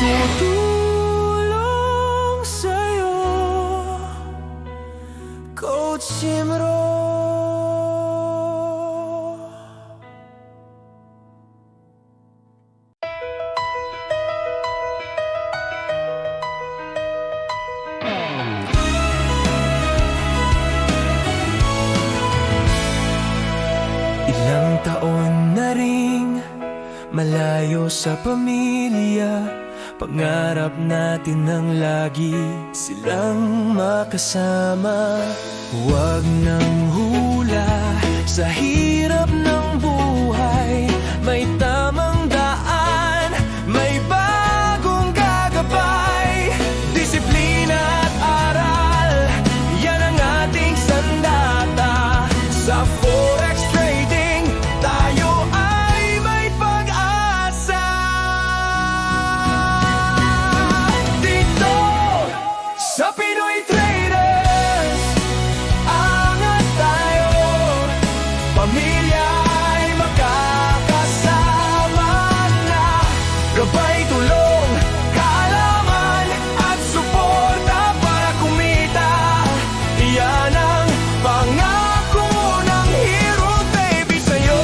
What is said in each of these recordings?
tutulong sa'yo, Coach Jimro. Ilang taon na ring malayo sa pamilya, pangarap natin ng lagi silang makasama. Huwag nang hula sa hirap ng buhay, may tamang daan, may bagong gagabay. Disiplina at aral, yan ang ating sandata. Sa Forex trading, tayo ay may pag-asa. Dito sa Pinoy Traders, angat tayo. Pamilya ay magkakasama na. Gabay, tulong, kaalaman at suporta para kumita. Iyan ang pangako ng Hero Baby sa'yo.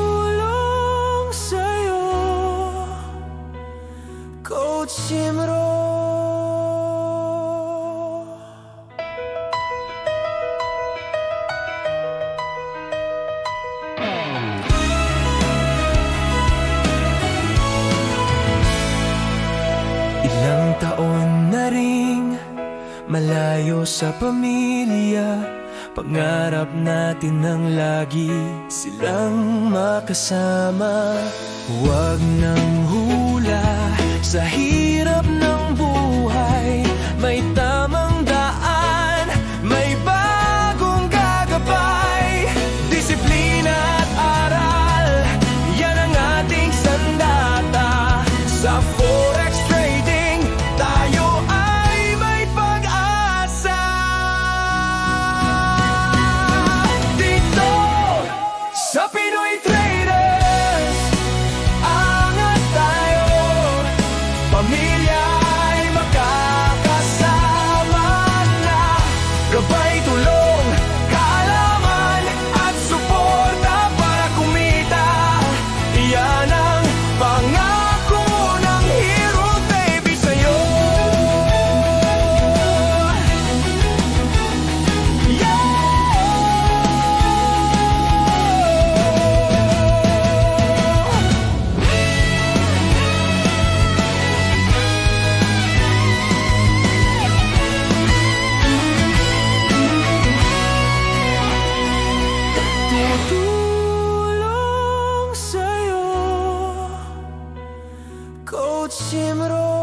Tutulong sa'yo, Coach Jimro. Ilang taon na ring malayo sa pamilya, pangarap natin ng lagi silang makasama. Huwag nang hula sa hirap ng buhay, may tamang daan, may bagong gagabay. Disiplina at aral, yan ang ating sandata. Sa Forex trading, tayo ay may pag-asa. Dito sa Pinoy Traders, angat tayo. Pamilya ay magkakasama na. Gabay, tulong, kaalaman at suporta para kumita. Iyan ang pangako ng Hero Baby sa'yo. Tutulong sa'yo, Coach Jimro.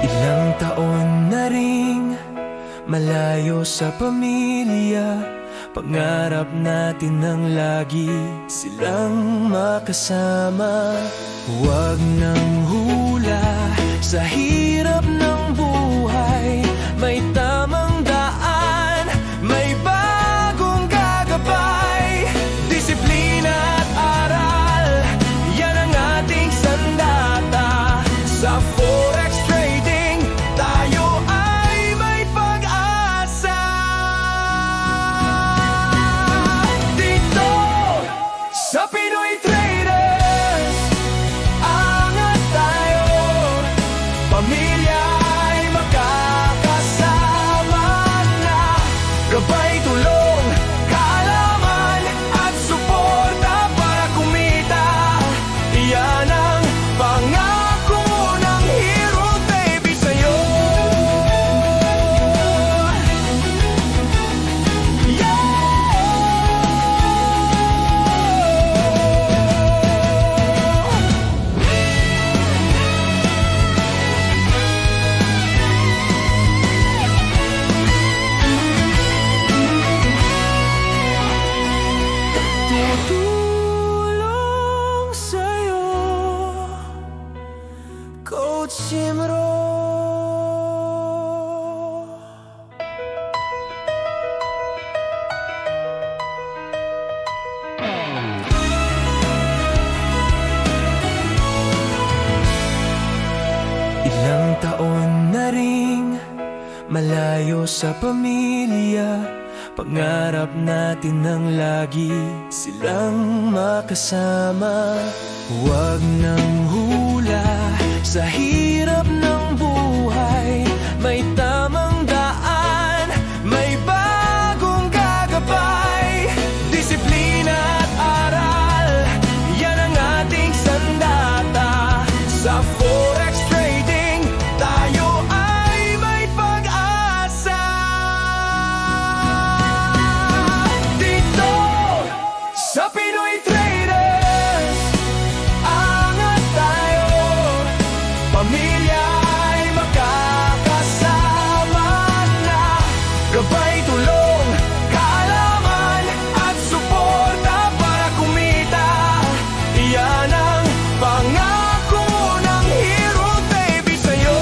Ilang taon na ring malayo sa pamilya, pangarap natin ng lagi silang makasama. Huwag nang hula sa hirap ng buhay, may tamang daan, may bagong gagabay. Disiplina at aral, yan ang ating sandata. Sa Forex trading, tayo ay may pag-asa. Dito sa Pinoy Traders, angat tayo. taon na ring malayo sa pamilya, pangarap natin ng lagi silang makasama. Huwag nang hula sa hirap ng buhay, may tamang daan, may bagong gagabay. Disiplina at aral, yan ang ating sandata. Sa forex trading, tayo ay may pag-asa. Dito sa Pinoy Traders, angat tayo. Pamilya ay magkakasama na, gabay, tulong, kaalaman at suporta para kumita. Iyan ang pangako ng Hero Baby sa'yo.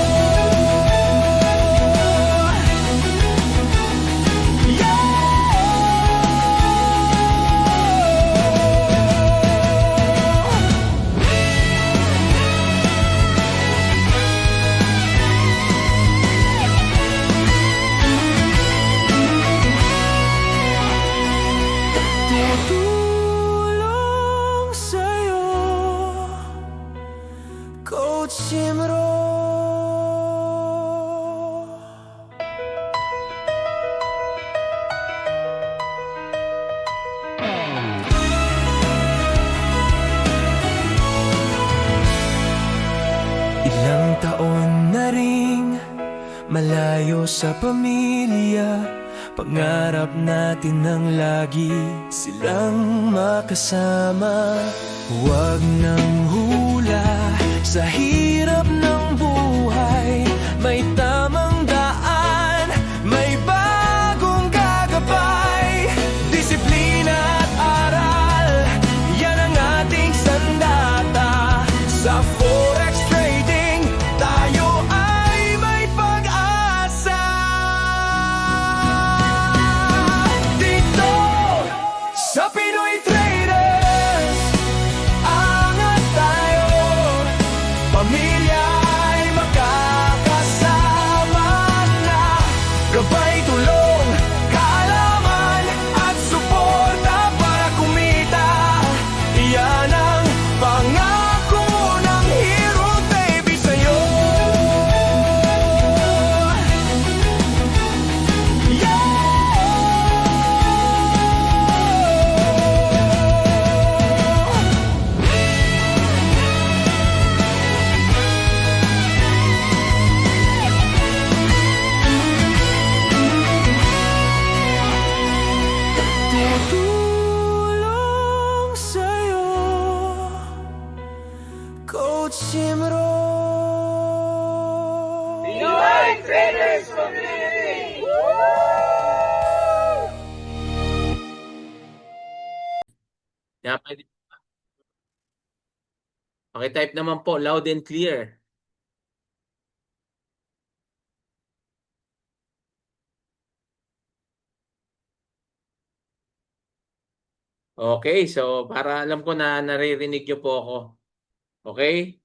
Tutulong sa'yo, Coach Jimro. Ilang taon na ring malayo sa pamilya, pangarap natin ng lagi silang makasama. Huwag nang hula sa hirap ng buhay, may tamang daan, may bagong gagabay. Disiplina at aral, yan ang ating sandata. Sa forex trading, tayo ay may pag-asa. Dito sa Pinoy Traders, angat tayo. Pamilya ay magkakasama na, gabay, tulong, kaalaman at suporta para kumita. Iyan ang pangako ng Hero Baby sa'yo. Tutulong sa'yo, Coach Jimro. Pinoy Traders Community! Yeah, pwede. Pakitype naman po, loud and clear. Okay, so para alam ko na naririnig niyo po ako. Okay?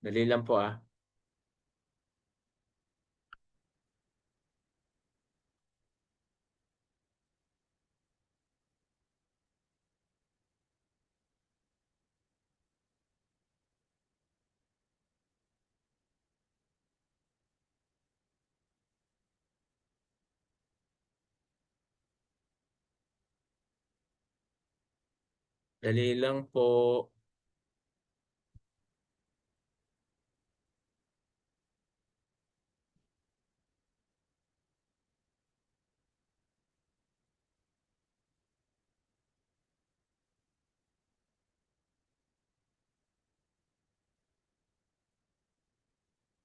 Dali lang po ah. Dali lang po.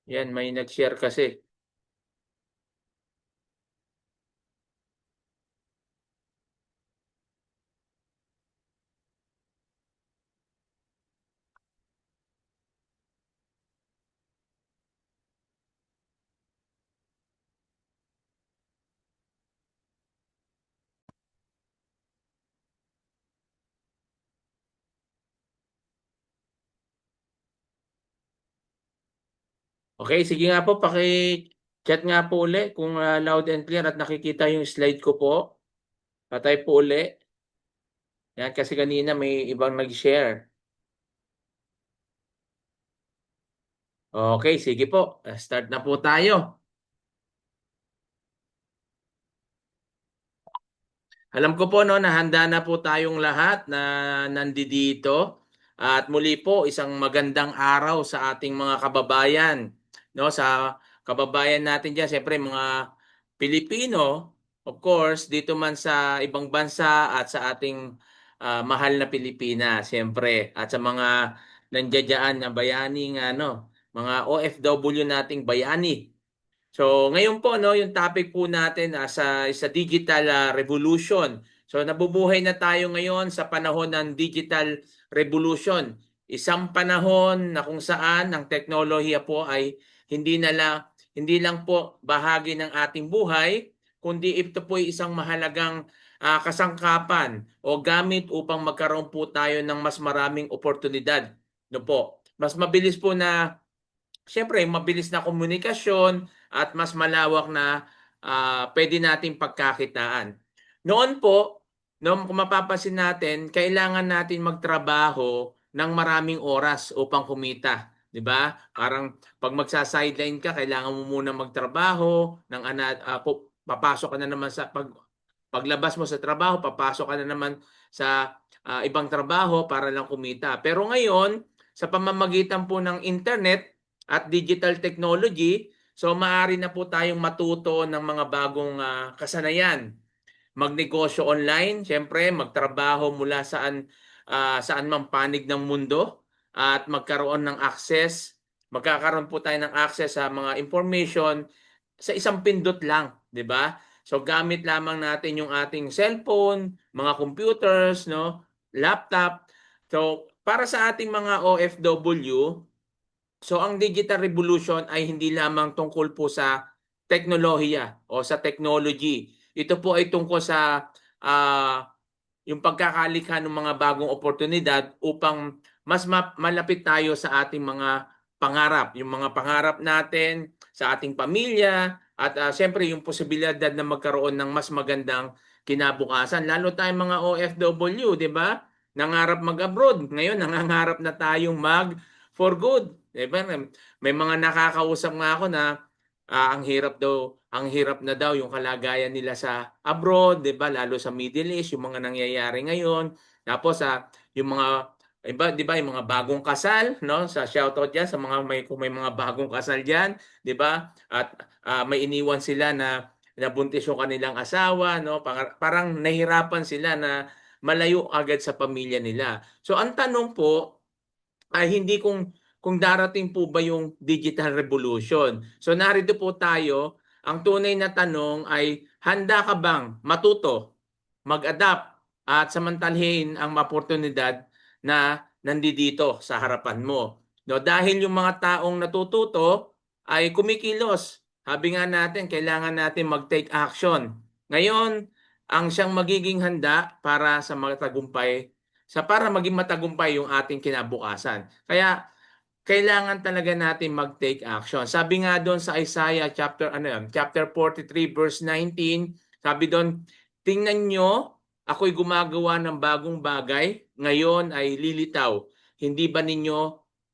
Yan, may nag-share kasi. Okay, sige nga po, paki-chat nga po uli kung loud and clear at nakikita yung slide ko po. Patay po uli. Yan, kasi kanina may ibang nag-share. Okay, sige po. Start na po tayo. Alam ko po no, na handa na po tayong lahat na nandito. At muli po, isang magandang araw sa ating mga kababayan. No, sa kababayan natin diyan, siyempre mga Pilipino, of course, dito man sa ibang bansa at sa ating mahal na Pilipinas, siyempre. At sa mga nandiyan na bayaning mga OFW nating bayani. So, ngayon po no, yung topic po natin sa digital revolution. So, nabubuhay na tayo ngayon sa panahon ng digital revolution. Isang panahon na kung saan ang teknolohiya po ay hindi lang po bahagi ng ating buhay, kundi ito po ay isang mahalagang kasangkapan o gamit upang magkaroon po tayo ng mas maraming oportunidad. No po. Mas mabilis po na Siyempre, mabilis na komunikasyon at mas malawak na pwede nating pagkakitaan. Noon po, kung mapapansin natin, kailangan natin magtrabaho ng maraming oras upang kumita. 'Di ba? Parang pag magsa-sideline ka, kailangan mo muna magtrabaho papasok ka na naman paglabas mo sa trabaho, papasok ka na naman sa ibang trabaho para lang kumita. Pero ngayon, sa pamamagitan po ng internet at digital technology, so maaari na po tayong matuto ng mga bagong kasanayan. Magnegosyo online, siyempre magtrabaho mula saan mang panig ng mundo at magkakaroon po tayo ng access sa mga information sa isang pindot lang, 'di ba? So gamit lamang natin yung ating cellphone, mga computers, no, laptop. So para sa ating mga OFW, so ang digital revolution ay hindi lamang tungkol po sa teknolohiya o sa technology. Ito po ay tungkol sa yung pagkakalikha ng mga bagong oportunidad upang mas malapit tayo sa ating mga pangarap, yung mga pangarap natin sa ating pamilya at siyempre yung posibilidad na magkaroon ng mas magandang kinabukasan. Lalo tayong mga OFW, di ba? Nangarap mag-abroad. Ngayon, nangangarap na tayong mag for good. Di ba? May mga nakakausap nga ako na ang hirap na daw yung kalagayan nila sa abroad, 'di ba? Lalo sa Middle East, yung mga nangyayari ngayon. Tapos yung mga iba, 'di ba, yung mga bagong kasal, no? Sa shoutout diyan sa mga kung may mga bagong kasal diyan, 'di ba? At may iniwan sila na nabuntis yung kanilang asawa, no? Parang nahirapan sila na malayo agad sa pamilya nila. So ang tanong po ay hindi kung darating po ba yung digital revolution. So narito po tayo, ang tunay na tanong ay handa ka bang matuto, mag-adapt at samantalhin ang oportunidad na nandito sa harapan mo. No, dahil yung mga taong natututo ay kumikilos. Sabi nga natin, kailangan natin mag-take action. Ngayon, ang siyang magiging handa para maging matagumpay yung ating kinabukasan. Kaya kailangan talaga natin mag-take action. Sabi nga doon sa Isaiah chapter 43 verse 19, sabi doon, tingnan nyo, ako'y gumagawa ng bagong bagay, ngayon ay lilitaw. Hindi ba ninyo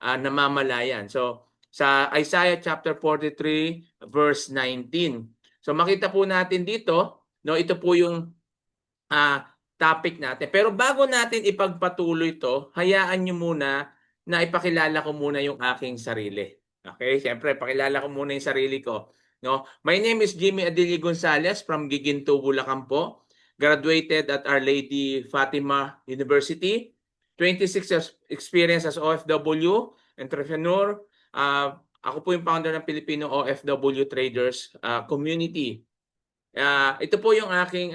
namamalayan? So sa Isaiah chapter 43 verse 19. So makita po natin dito, no, ito po yung topic natin. Pero bago natin ipagpatuloy ito, hayaan nyo muna na ipakilala ko muna yung aking sarili. Okay? Siyempre, pakilala ko muna yung sarili ko. No? My name is Jimmy Adili Gonzalez from Giginto, Bulacan po. Graduated at Our Lady Fatima University. 26 years experience as OFW, entrepreneur. Ako po yung founder ng Filipino OFW Traders Community. Ito po yung aking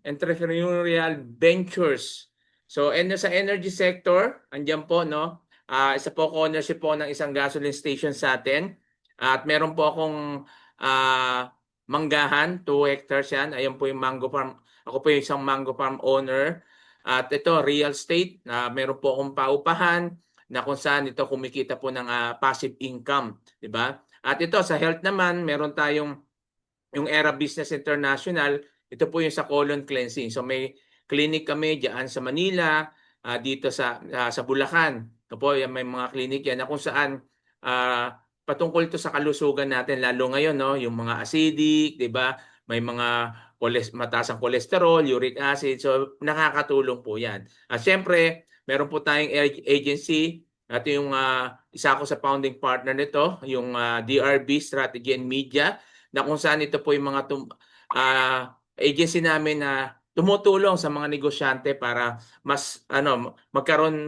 entrepreneurial ventures. So, sa energy sector, andyan po, no? Isa po ako ownership po ng isang gasoline station sa atin. At meron po akong manggahan, 2 hectares yan. Ayan po yung mango farm. Ako po yung isang mango farm owner. At ito, real estate. Meron po akong paupahan na kung saan ito kumikita po ng passive income. Diba? At ito sa health naman, meron tayong yung Era Business International, ito po yung sa colon cleansing. So may clinic kami diyan sa Manila, dito sa Bulacan. Ito po, may mga clinic yan na kung saan patungkol ito sa kalusugan natin, lalo ngayon, no, yung mga acidic, 'di ba? May mga mataas ang cholesterol, uric acid. So nakakatulong po 'yan. At syempre, meron po tayong agency. Ito yung isa ako sa founding partner nito, yung DRB Strategy and Media, na kung saan ito po yung mga agency namin na tumutulong sa mga negosyante para mas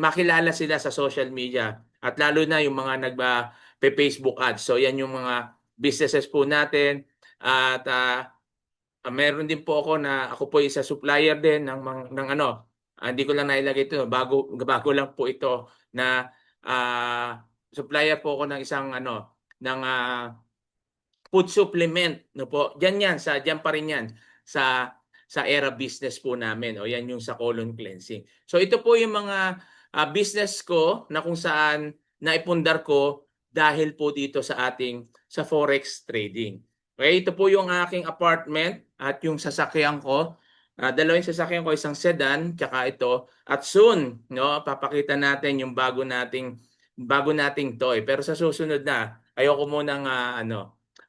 makilala sila sa social media, at lalo na yung mga Facebook ads. So yan yung mga businesses po natin. At meron din po ako po isa supplier din hindi ko lang nailagay ito, bago lang po ito, na supplier po ako ng isang ng food supplement, no po. Diyan pa rin yan sa Era business po namin. O yan yung sa colon cleansing. So ito po yung mga business ko na kung saan naipundar ko dahil po dito sa forex trading. Okay, ito po yung aking apartment at yung sasakyan ko. Dalawang sasakyan ko, isang sedan, tsaka ito. At soon, no, papakita natin yung bago nating toy. Pero sa susunod na, ayoko munang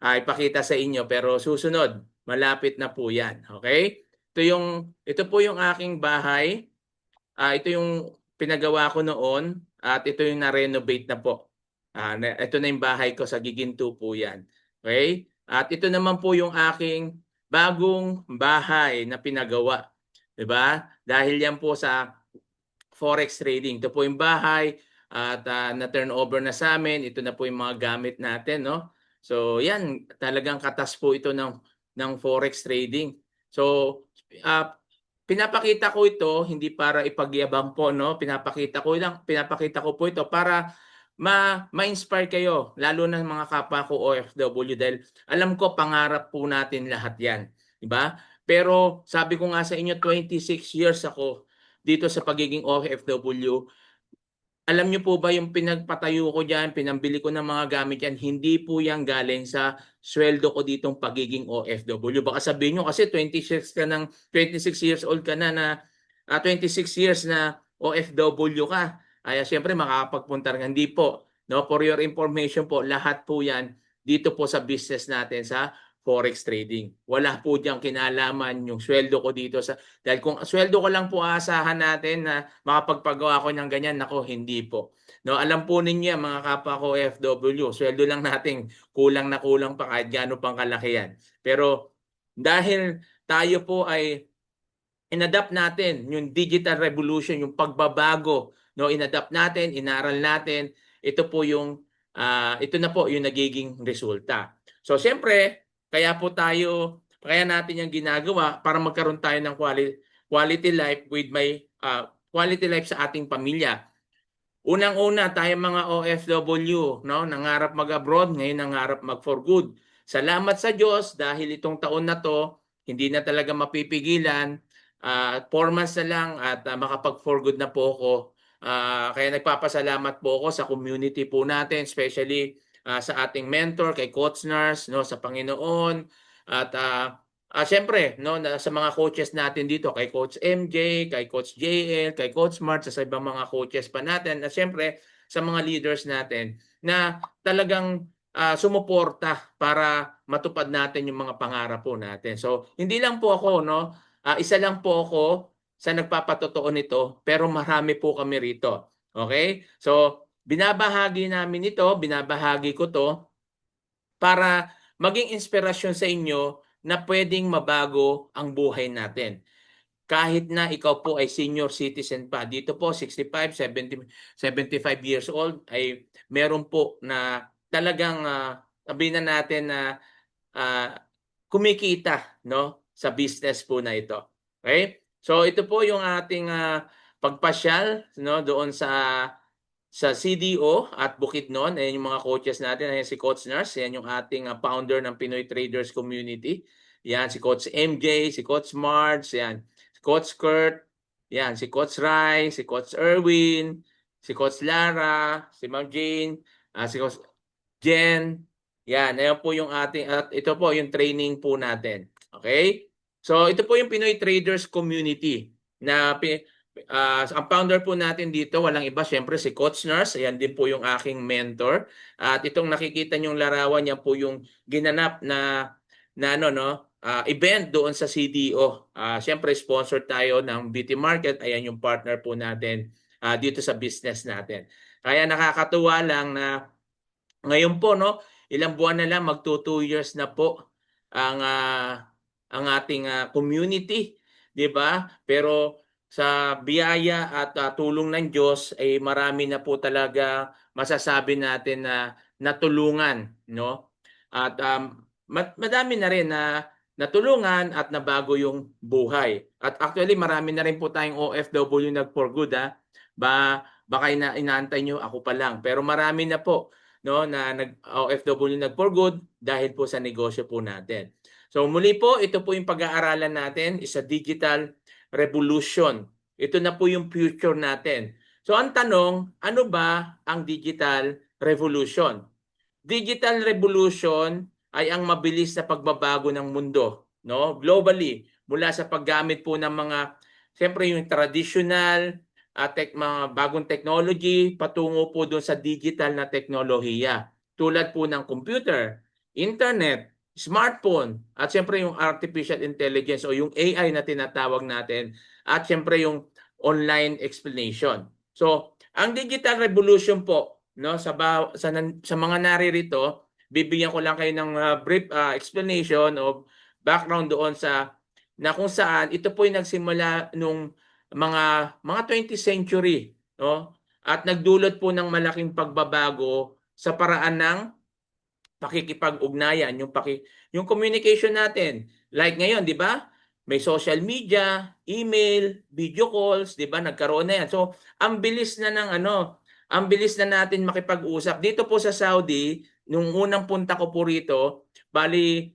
ipakita sa inyo, pero susunod, malapit na po yan. Okay? Ito po yung aking bahay. Ito yung pinagawa ko noon at ito yung na-renovate na po. Ito na yung bahay ko, sa Giginto po yan. Okay? At ito naman po yung aking bagong bahay na pinagawa. 'Di ba? Dahil yan po sa forex trading. Ito po yung bahay at na-turnover na sa amin. Ito na po yung mga gamit natin, no? So, yan, talagang katas po ito ng forex trading. So, pinapakita ko ito hindi para ipagyabang po, no? Pinapakita ko po ito para ma-inspire kayo, lalo na mga kapwa ko OFW, dahil alam ko pangarap po natin lahat 'yan, 'di ba? Pero sabi ko nga sa inyo, 26 years ako dito sa pagiging OFW. Alam niyo po ba yung pinagpatayo ko diyan, pinambili ko ng mga gamit yan, hindi po yan galing sa sweldo ko ditong pagiging OFW. Baka sabihin niyo kasi 26 years old ka na 26 years na OFW ka. Ay siyempre makakapagpunta rin. Hindi po. No, for your information po, lahat po yan dito po sa business natin sa forex trading. Wala po diyang kinalaman yung sweldo ko dito dahil kung sweldo ko lang po aasahan natin na makapagpagawa ko ng ganyan, nako, hindi po. No, alam po ninyo mga kapwa ko OFW, sweldo lang natin kulang na kulang pa kahit gaano pang kalaki yan. Pero dahil tayo po ay inadapt natin yung digital revolution, yung pagbabago, no, inadapt natin, inaral natin, ito na po yung nagiging resulta. So siyempre, kaya natin yung ginagawa para magkaroon tayo ng quality life quality life sa ating pamilya. Unang-una, tayo mga OFW, no, nangarap mag-abroad, ngayon nangarap mag-for good. Salamat sa Diyos dahil itong taon na to, hindi na talaga mapipigilan. 4 months na lang at makapag-for good na po ako. Kaya nagpapasalamat po ako sa community po natin, especially sa ating mentor, kay Coach Nars, no, sa Panginoon. At siyempre, no, sa mga coaches natin dito, kay Coach MJ, kay Coach JL, kay Coach Mart, sa ibang mga coaches pa natin. At siyempre, sa mga leaders natin na talagang sumuporta para matupad natin yung mga pangarap po natin. So, hindi lang po ako, no, isa lang po ako sa nagpapatotoo nito, pero marami po kami rito. Okay? So, binabahagi ko to para maging inspirasyon sa inyo na pwedeng mabago ang buhay natin. Kahit na ikaw po ay senior citizen pa, dito po 65, 70, 75 years old, ay meron po na talagang sabihin na natin na kumikita, no, sa business po na ito. Okay? So ito po yung ating pagpasyal, no, doon sa CDO at Bukidnon. Ayan yung mga coaches natin. Ayan si Coach Nars. Ayan yung ating founder ng Pinoy Traders Community. Yan si Coach MJ, si Coach Marge, yan. Si Coach Kurt, yan. Si Coach Rai, si Coach Erwin, si Coach Lara, si Ma'am Jane, si Coach Jen, Yan, ayan po yung ating at ito po yung training po natin. Okay? So ito po yung Pinoy Traders Community na ang founder po natin dito walang iba syempre si Coach Nars, ayan din po yung aking mentor. At itong nakikita niyong larawan niya po yung ginanap na ano no, event doon sa CDO. Syempre sponsor tayo ng BT Market, ayan yung partner po natin dito sa business natin. Kaya nakakatuwa lang na ngayon po no, ilang buwan na lang magto 2 years na po ang ating community, 'di ba? Pero sa biyaya at tulong ng Diyos ay marami na po talaga masasabi natin na natulungan, no? At madami na rin na natulungan at nabago yung buhay. At actually marami na rin po tayong OFW nag for good baka inaantay nyo ako pa lang. Pero marami na po no na nag OFW nag for good dahil po sa negosyo po natin. So muli po ito po yung pag-aaralan natin is a digital revolution. Ito na po yung future natin. So ang tanong, ano ba ang digital revolution? Digital revolution ay ang mabilis na pagbabago ng mundo, no? Globally, mula sa paggamit po ng mga siyempre yung traditional mga bagong technology patungo po doon sa digital na teknolohiya. Tulad po ng computer, internet, smartphone, at siyempre yung artificial intelligence o yung AI na tinatawag natin, at siyempre yung online explanation. So, ang digital revolution po, no, sa mga naririto, bibigyan ko lang kayo ng brief explanation of background doon sa na kung saan ito po ay nagsimula nung mga 20th century, no? At nagdulot po ng malaking pagbabago sa paraan ng pakikipag-ugnayan, yung communication natin. Like ngayon, 'di ba? May social media, email, video calls, 'di ba? Nagkaroon na 'yan. So, ang bilis na ng ang bilis na natin makipag-usap. Dito po sa Saudi, nung unang punta ko po rito, bali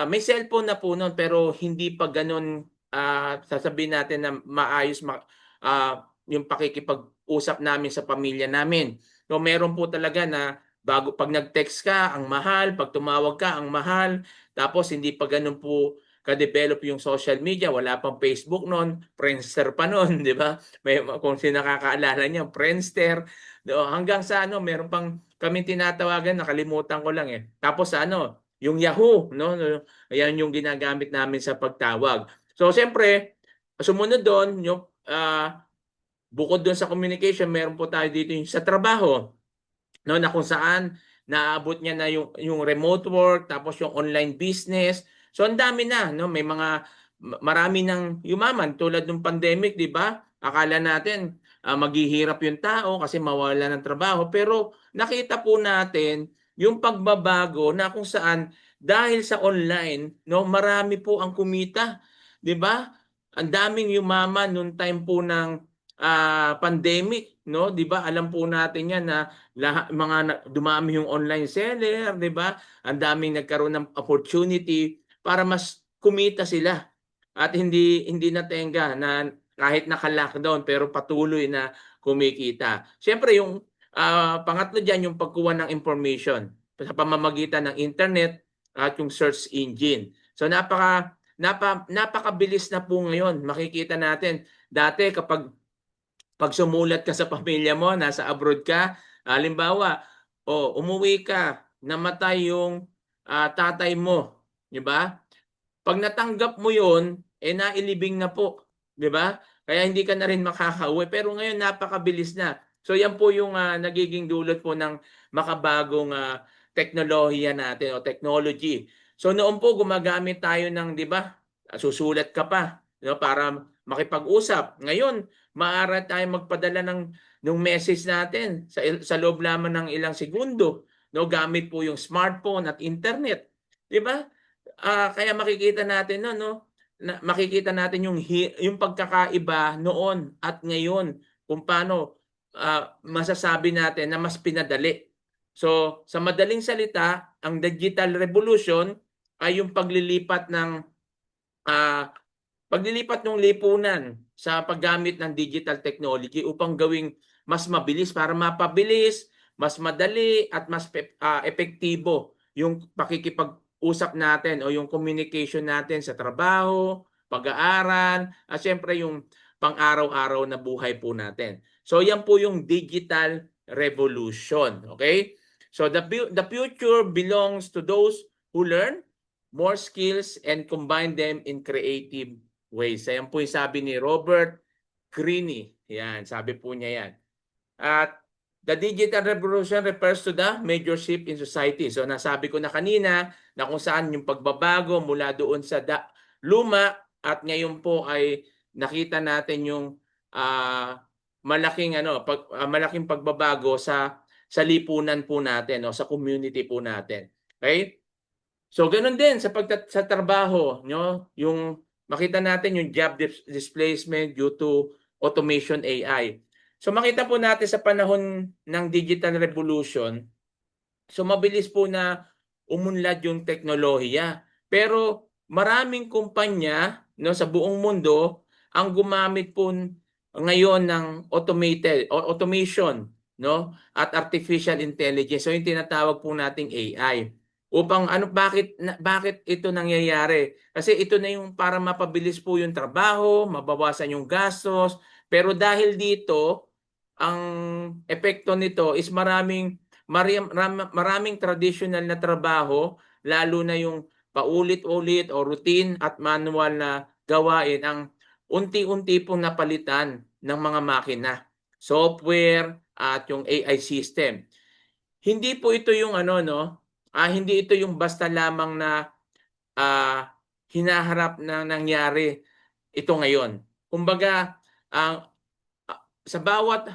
may cellphone na po noon pero hindi pa ganoon sasabihin natin na maayos yung pakikipag-usap namin sa pamilya namin. So meron po talaga na bago pag nag-text ka, ang mahal, pag tumawag ka, ang mahal. Tapos hindi pa ganun po ka-develop yung social media, wala pang Facebook noon, Friendster pa noon, 'di ba? May kung sino nakakaalala niya, Friendster. Hanggang sa meron pang kami tinatawagan, nakalimutan ko lang eh. Tapos yung Yahoo, no? Ayan yung ginagamit namin sa pagtawag. So siyempre, sumunod doon yung bukod doon sa communication, meron po tayo dito yung sa trabaho, no, na kung saan naabot niya na yung remote work, tapos yung online business. So ang dami na, no, may marami nang yumaman tulad ng pandemic, 'di ba? Akala natin maghihirap yung tao kasi mawala ng trabaho, pero nakita po natin yung pagbabago na kung saan dahil sa online, no, marami po ang kumita, 'di ba? Ang daming yumaman noong time po ng pandemic, no? 'Di ba? Alam po natin 'yan na dumami yung online seller, 'di ba? Ang daming nagkaroon ng opportunity para mas kumita sila at hindi natenga na kahit naka-lockdown pero patuloy na kumikita. Siyempre yung pangatlo diyan yung pagkuha ng information sa pamamagitan ng internet at yung search engine. So napakabilis na po ngayon. Makikita natin dati pag sumulat ka sa pamilya mo, nasa abroad ka, halimbawa, umuwi ka, namatay yung tatay mo, 'di ba? Pag natanggap mo 'yon, nailibing na po, 'di ba? Kaya hindi ka na rin makakauwi. Pero ngayon napakabilis na. So yan po yung nagiging dulot po ng makabagong teknolohiya natin o technology. So noon po gumagamit tayo ng, 'di ba? Susulat ka pa, no, para makipag-usap. Ngayon, maaari tayong magpadala ng message natin sa loob lamang ng ilang segundo, no, gamit po yung smartphone at internet, 'di ba? Kaya makikita natin makikita natin yung pagkakaiba noon at ngayon kung paano masasabi natin na mas pinadali. So, sa madaling salita, ang digital revolution ay yung paglilipat ng lipunan sa paggamit ng digital technology upang gawing mas mabilis para mapabilis, mas madali at mas epektibo yung pakikipag-usap natin o yung communication natin sa trabaho, pag-aaral, at siyempre yung pang-araw-araw na buhay po natin. So yan po yung digital revolution, okay? So the future belongs to those who learn more skills and combine them in creative ways. Ayan po yung sabi ni Robert Greene. Yan, sabi po niya yan. At the digital revolution refers to the major shift in society. So nasabi ko na kanina na kung saan yung pagbabago mula doon sa luma at ngayon po ay nakita natin yung malaking pagbabago sa lipunan po natin, no, sa community po natin. Okay? So ganoon din sa trabaho, no, yung makita natin yung job displacement due to automation AI. So makita po natin sa panahon ng digital revolution, so mabilis po na umunlad yung teknolohiya. Pero maraming kumpanya, no, sa buong mundo ang gumamit po ngayon ng automation, no, at artificial intelligence. So yung tinatawag po nating AI. Upang bakit ito nangyayari? Kasi ito na yung para mapabilis po yung trabaho, mabawasan yung gastos, pero dahil dito ang epekto nito is maraming traditional na trabaho, lalo na yung paulit-ulit o routine at manual na gawain ang unti-unti pong napalitan ng mga makina, software at yung AI system. Hindi po ito yung hindi ito yung basta lamang na hinaharap na nangyari ito ngayon. Kumbaga, sa bawat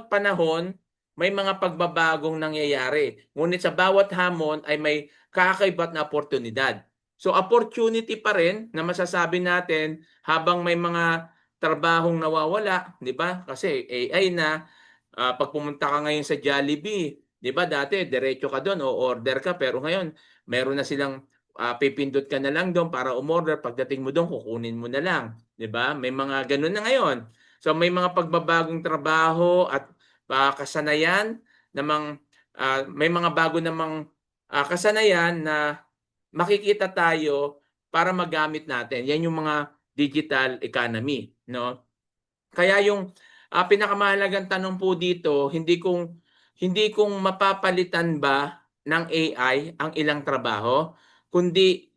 panahon may mga pagbabagong nangyayari. Ngunit sa bawat hamon ay may kakaibat na oportunidad. So opportunity pa rin na masasabi natin habang may mga trabahong nawawala, 'di ba? Kasi AI na pag pumunta ka ngayon sa Jollibee, 'di ba? Dati diretso ka doon o order ka, pero ngayon meron na silang pipindot ka na lang doon para umorder, pagdating mo doon kukunin mo na lang, 'di ba? May mga ganun na ngayon. So may mga pagbabagong trabaho at kasanayan namang may mga bago namang kasanayan na makikita tayo para magamit natin. Yan yung mga digital economy, no? Kaya yung pinakamahalagang tanong po dito, hindi kung mapapalitan ba ng AI ang ilang trabaho, kundi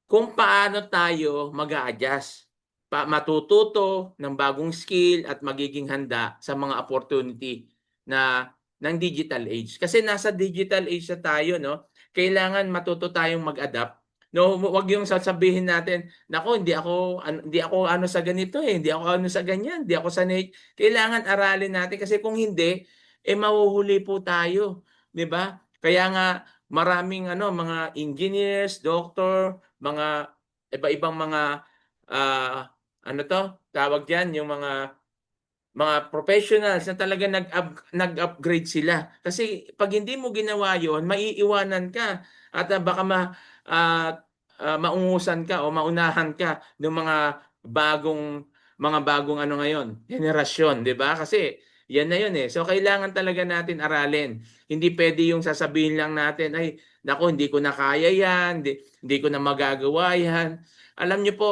kung paano tayo mag-a-adjust, matututo ng bagong skill at magiging handa sa mga opportunity ng digital age. Kasi nasa digital age na tayo, no? Kailangan matuto tayong mag-adapt. No, wag yung sasabihin natin, nako, hindi ako ano sa ganito hindi ako ano sa ganyan, hindi ako sanay. Kailangan aralin natin kasi kung hindi, mahuhuli po tayo, 'di ba? Kaya nga maraming mga engineers, doctor, mga iba-ibang mga tawag diyan, yung mga professionals na talaga nag-upgrade sila. Kasi pag hindi mo ginawa 'yon, maiiwanan ka at baka maungusan ka o maunahan ka ng mga bagong ngayon, henerasyon, 'di ba? Kasi yan na 'yun eh. So kailangan talaga natin aralin. Hindi pwede yung sasabihin lang natin, ay naku, hindi ko na kaya yan, hindi ko na magagawa yan. Alam niyo po,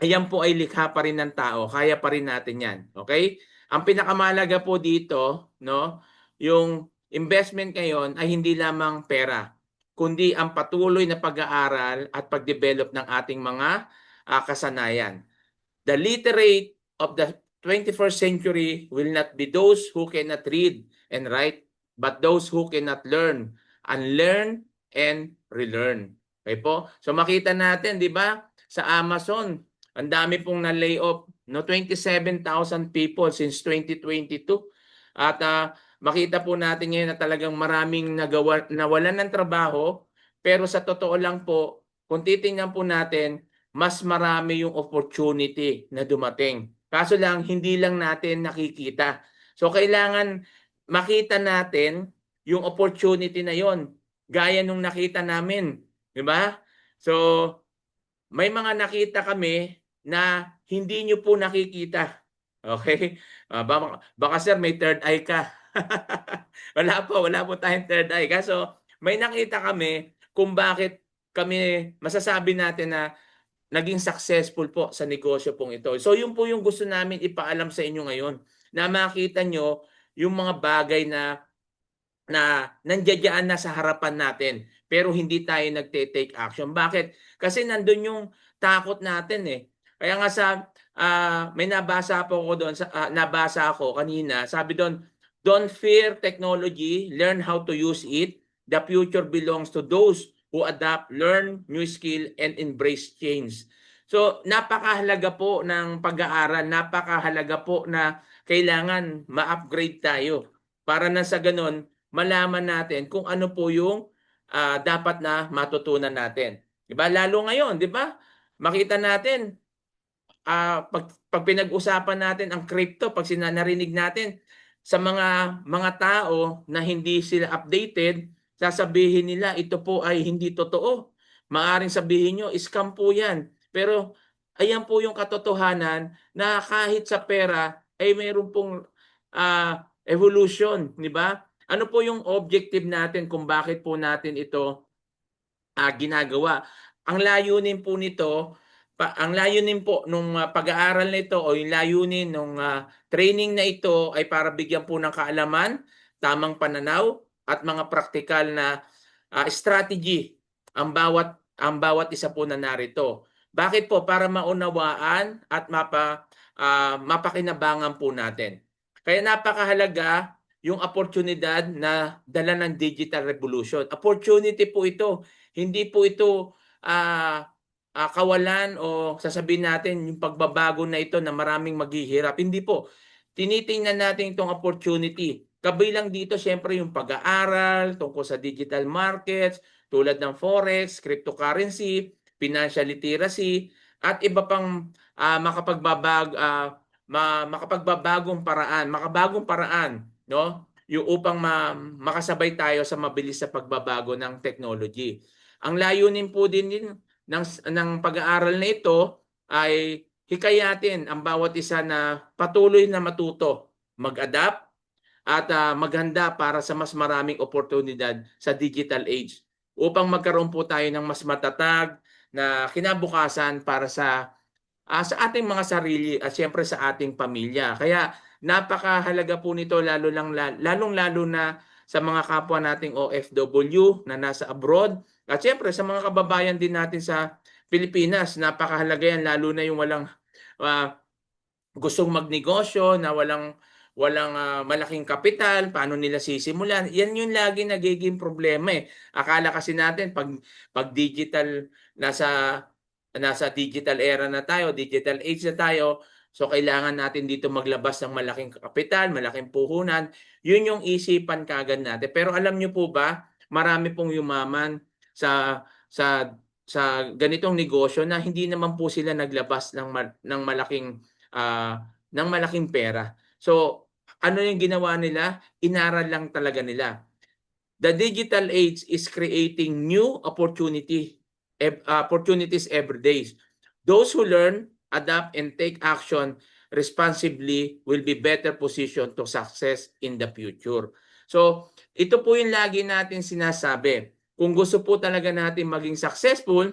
ayan po ay likha pa rin ng tao, kaya pa rin natin 'yan, okay? Ang pinakamahalaga po dito, no, yung investment ngayon ay hindi lamang pera, kundi ang patuloy na pag-aaral at pag-develop ng ating mga kasanayan. The literate of the 21st century will not be those who cannot read and write, but those who cannot learn, unlearn, and relearn. Okay po? So makita natin, di ba, sa Amazon, ang dami pong na-layoff, no, 27,000 people since 2022. At makita po natin ngayon na talagang maraming nawalan ng trabaho, pero sa totoo lang po, kung titingnan po natin, mas marami yung opportunity na dumating. Kaso lang, hindi lang natin nakikita. So kailangan makita natin yung opportunity na yon, gaya nung nakita namin, di ba? So may mga nakita kami na hindi nyo po nakikita. Okay? Baka sir, may third eye ka. Wala po tayong third eye. Kaso may nakita kami kung bakit kami masasabi natin na naging successful po sa negosyo pong ito. So yun po yung gusto namin ipaalam sa inyo ngayon, na makita nyo yung mga bagay na nandiyan na sa harapan natin, pero hindi tayo nagte-take action. Bakit? Kasi nandun yung takot natin eh. Kaya nga may nabasa po ako doon, nabasa ako kanina, sabi doon, don't fear technology, learn how to use it. The future belongs to those who adapt, learn new skill, and embrace change. So, napakahalaga po ng pag-aaral, napakahalaga po na kailangan ma-upgrade tayo para na sa ganun, malaman natin kung ano po yung dapat na matutunan natin. 'Di ba? Lalo ngayon, 'di ba? Makita natin pag pinag-usapan natin ang crypto, pag narinig natin sa mga tao na hindi sila updated, sasabihin nila ito po ay hindi totoo. Maaring sabihin nyo, scam po yan. Pero ayan po yung katotohanan na kahit sa pera ay mayroon pong evolution, di ba? Ano po yung objective natin kung bakit po natin ito ginagawa? Ang layunin po nito, ang layunin po nung pag-aaral nito o yung layunin nung training na ito ay para bigyan po ng kaalaman, tamang pananaw at mga praktikal na strategy ang bawat isa po na narito. Bakit po? Para maunawaan at mapakinabangan po natin. Kaya napakahalaga yung oportunidad na dala ng digital revolution. Opportunity po ito. Hindi po ito kawalan o sasabihin natin yung pagbabago na ito na maraming maghihirap. Hindi po. Tinitingnan natin itong opportunity. Kabilang dito siyempre yung pag-aaral tungkol sa digital markets, tulad ng forex, cryptocurrency, financial literacy, at iba pang makabagong paraan, no? Yung upang makasabay tayo sa mabilis sa pagbabago ng technology. Ang layunin po din ng pag-aaral na ito ay hikayatin ang bawat isa na patuloy na matuto, mag-adapt at maghanda para sa mas maraming oportunidad sa digital age upang magkaroon po tayo ng mas matatag na kinabukasan para sa ating mga sarili at siyempre sa ating pamilya. Kaya napakahalaga po nito lalong-lalo na sa mga kapwa nating OFW na nasa abroad at siyempre sa mga kababayan din natin sa Pilipinas. Napakahalaga yan lalo na yung walang gustong magnegosyo, na walang malaking kapital, paano nila sisimulan. Yan yung lagi nagiging problema eh. Akala kasi natin pag digital, nasa digital era na tayo, digital age na tayo, so kailangan natin dito maglabas ng malaking kapital, malaking puhunan. Yun yung isipan kagad natin. Pero alam nyo po ba, marami pong yumaman sa ganitong negosyo na hindi naman po sila naglabas ng malaking pera. So, ano yung ginawa nila? Inaral lang talaga nila. The digital age is creating new opportunities every day. Those who learn, adapt, and take action responsibly will be better positioned to success in the future. So, ito po yung lagi natin sinasabi. Kung gusto po talaga natin maging successful,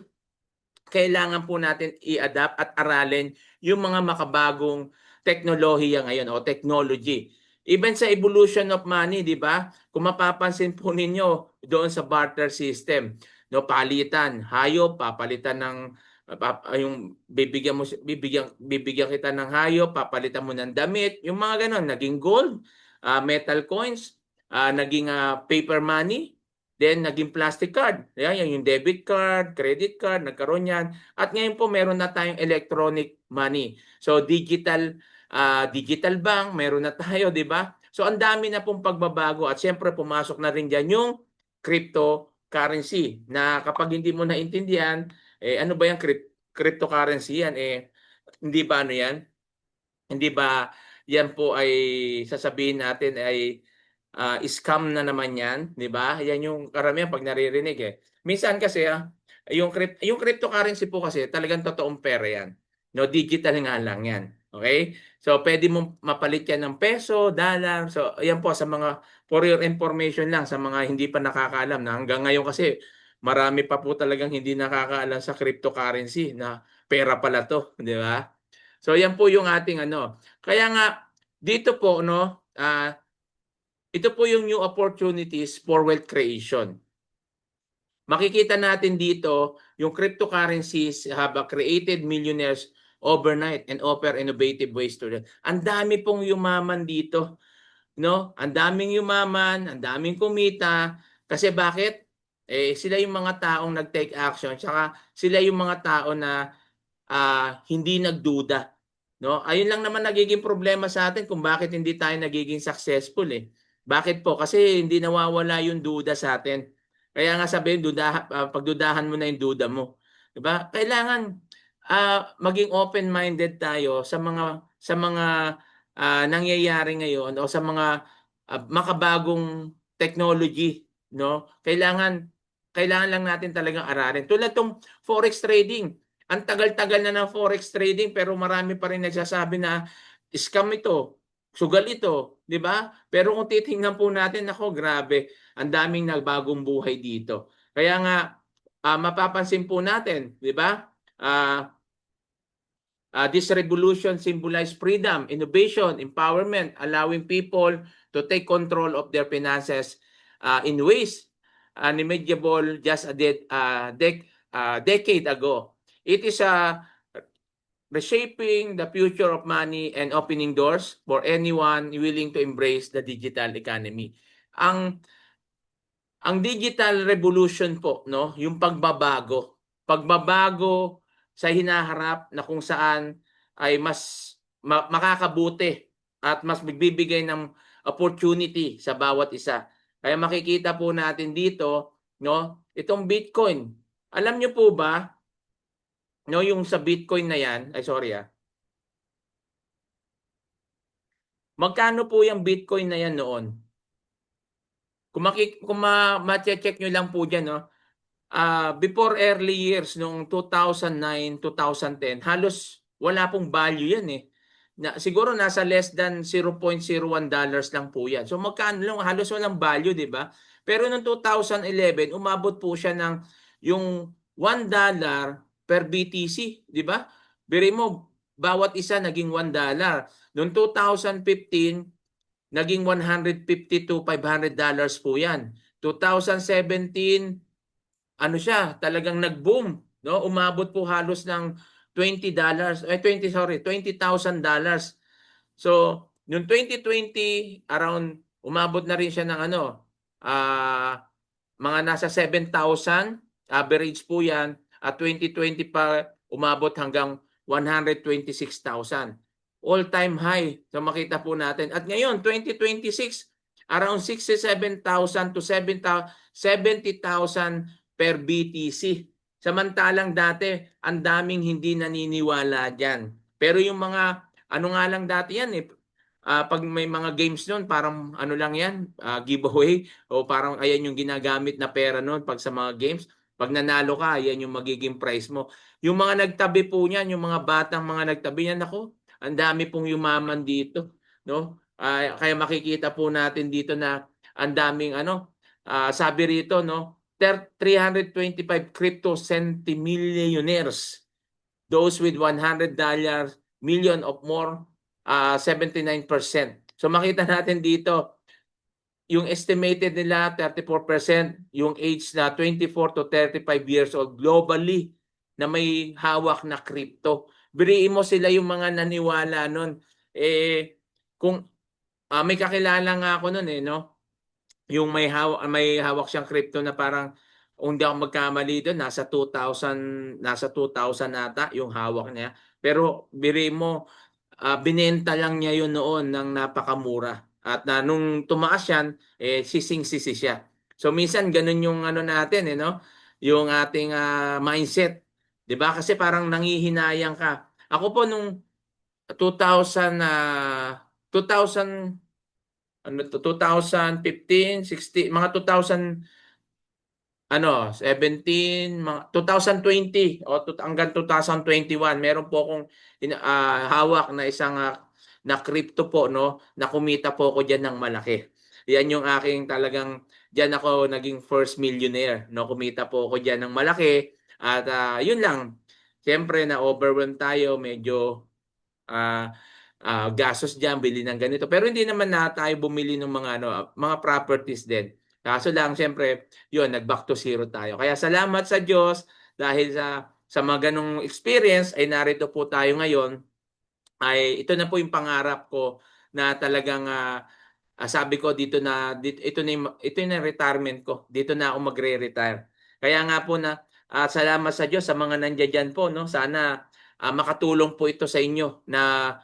kailangan po natin i-adapt at aralin yung mga makabagong teknolohiya ngayon o technology. Even sa evolution of money, di ba? Kung mapapansin po ninyo doon sa barter system, no, palitan, hayop, papalitan ng yung bibigyan kita ng hayop, papalitan mo ng damit, yung mga ganon, naging gold, metal coins, naging paper money, then naging plastic card. Yan yung debit card, credit card, nagkaroon yan. At ngayon po meron na tayong electronic money. So digital bank, meron na tayo, di ba? So ang dami na pong pagbabago at siyempre pumasok na rin dyan yung cryptocurrency na kapag hindi mo naintindihan, ano ba yung cryptocurrency yan? Hindi ba ano yan? Hindi ba yan po ay sasabihin natin ay scam na naman yan, di ba? Yan yung karamihan pag naririnig eh. Minsan kasi yung cryptocurrency po kasi talagang totoong pera yan. No, digital nga lang yan. Okay? So, pwede mong mapalit yan ng peso, dollar. So, ayan po sa mga, for your information lang, sa mga hindi pa nakakaalam na hanggang ngayon kasi marami pa po talagang hindi nakakaalam sa cryptocurrency na pera pala to, di ba? So, yan po yung ating ano. Kaya nga, dito po, no, ito po yung new opportunities for wealth creation. Makikita natin dito yung cryptocurrencies have created millionaires overnight and offer innovative ways to live. Ang dami pong yumaman dito, no? Ang daming yumaman, ang daming kumita. Kasi bakit? Sila yung mga taong nag-take action, tsaka sila yung mga tao na hindi nagduda, no? Ayun lang naman nagiging problema sa atin kung bakit hindi tayo nagiging successful eh. Bakit po? Kasi hindi nawawala yung duda sa atin. Kaya nga sabihin, pagdudahan mo na yung duda mo. 'Di ba? Kailangan maging open-minded tayo sa mga nangyayari ngayon o sa mga makabagong technology, no? Kailangan lang natin talagang aralin. Tulad tong forex trading. Ang tagal-tagal na ng forex trading pero marami pa rin nagsasabi na scam ito, sugal ito, 'di ba? Pero kung titingnan po natin, ako grabe, ang daming nagbagong buhay dito. Kaya nga mapapansin po natin, 'di ba? This revolution symbolizes freedom, innovation, empowerment, allowing people to take control of their finances in ways unimaginable just a decade ago. It is reshaping the future of money and opening doors for anyone willing to embrace the digital economy. Ang digital revolution po, no, yung pagbabago sa hinaharap na kung saan ay mas makakabuti at mas magbibigay ng opportunity sa bawat isa. Kaya makikita po natin dito, no, itong Bitcoin. Alam niyo po ba, no, yung sa Bitcoin na yan, ay sorry magkano po yung Bitcoin na yan noon? Kung ma-check nyo lang po dyan, no, before early years, noong 2009, 2010, halos wala pong value yan eh. Siguro nasa less than $0.01 lang po yan. So magkano lang, halos walang value, di ba? Pero noong 2011, umabot po siya ng yung $1 per BTC, di ba? Biri mo, bawat isa naging $1. Noong 2015, naging $150 to $500 po yan. 2017, ano siya, talagang nag-boom, no? Umabot po halos ng $20,000. So, noong 2020, around umabot na rin siya ng mga nasa 7,000 average po 'yan, at 2020 pa umabot hanggang 126,000. All-time high. So makita po natin. At ngayon, 2026, around 67,000 to 70,000 per BTC. Samantalang dati, ang daming hindi naniniwala diyan. Pero yung mga, ano nga lang dati yan eh, pag may mga games noon, parang ano lang yan, giveaway, o parang ayan yung ginagamit na pera noon pag sa mga games. Pag nanalo ka, ayan yung magiging prize mo. Yung mga nagtabi po niyan, yung mga batang mga nagtabi niyan, ako, ang dami pong yumaman dito, no? Kaya makikita po natin dito na ang daming sabi rito, no, 325 crypto centimillionaires, those with $100 million of more, 79%. So makita natin dito, yung estimated nila 34%, yung age na 24 to 35 years old globally na may hawak na crypto. Biriin mo sila yung mga naniwala nun. Kung may kakilala nga ako nun no? Yung may hawak siyang crypto na parang, kung hindi ako magkamali doon, nasa 2,000 ata yung hawak niya. Pero biriin mo, binenta lang niya yun noon ng napakamura. At nung tumaas yan, sising-sisi siya. So minsan ganun yung natin no? Yung ating mindset. 'Di ba? Kasi parang nanghihinayang ka. Ako po nung 2000 2000 2015, 16, mga 2000 mga 2020 hanggang 2021 meron po akong hawak na isang na crypto po, no, na kumita po ako diyan ng malaki. Yan yung aking talagang diyan ako naging first millionaire, no, kumita po ako diyan ng malaki at yun lang. Siyempre na overwhelmed tayo, medyo ah gastos diyan, bili ng ganito. Pero hindi naman na tayo bumili ng mga properties din. Kaso lang siyempre, yun, nag-back to zero tayo. Kaya salamat sa Diyos dahil sa mga ganong experience ay narito po tayo ngayon. Ay ito na po yung pangarap ko na talagang sabi ko ito na yung retirement ko. Dito na ako magre-retire. Kaya nga po na salamat sa Diyos sa mga nandiyan po, no. Sana makatulong po ito sa inyo na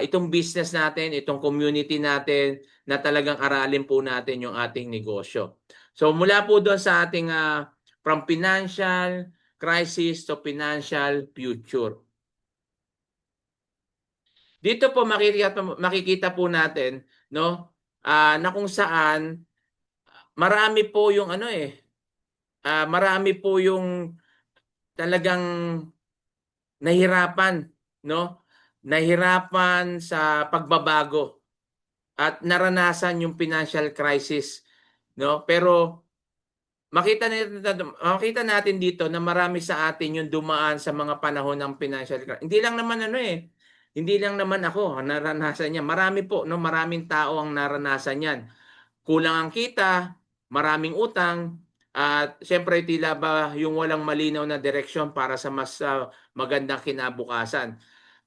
itong business natin, itong community natin na talagang aralin po natin yung ating negosyo. So mula po doon sa ating from financial crisis to financial future. Dito po makikita po natin, no, na kung saan marami po yung marami po yung talagang nahirapan, no? Nahirapan sa pagbabago at naranasan yung financial crisis, no? Pero makita natin dito na marami sa atin yung dumaan sa mga panahon ng financial crisis. Hindi lang naman hindi lang naman ako ang naranasan niyan. Marami po, no, maraming tao ang naranasan yan. Kulang ang kita, maraming utang, at siyempre tila ba yung walang malinaw na direksyon para sa mas magandang kinabukasan.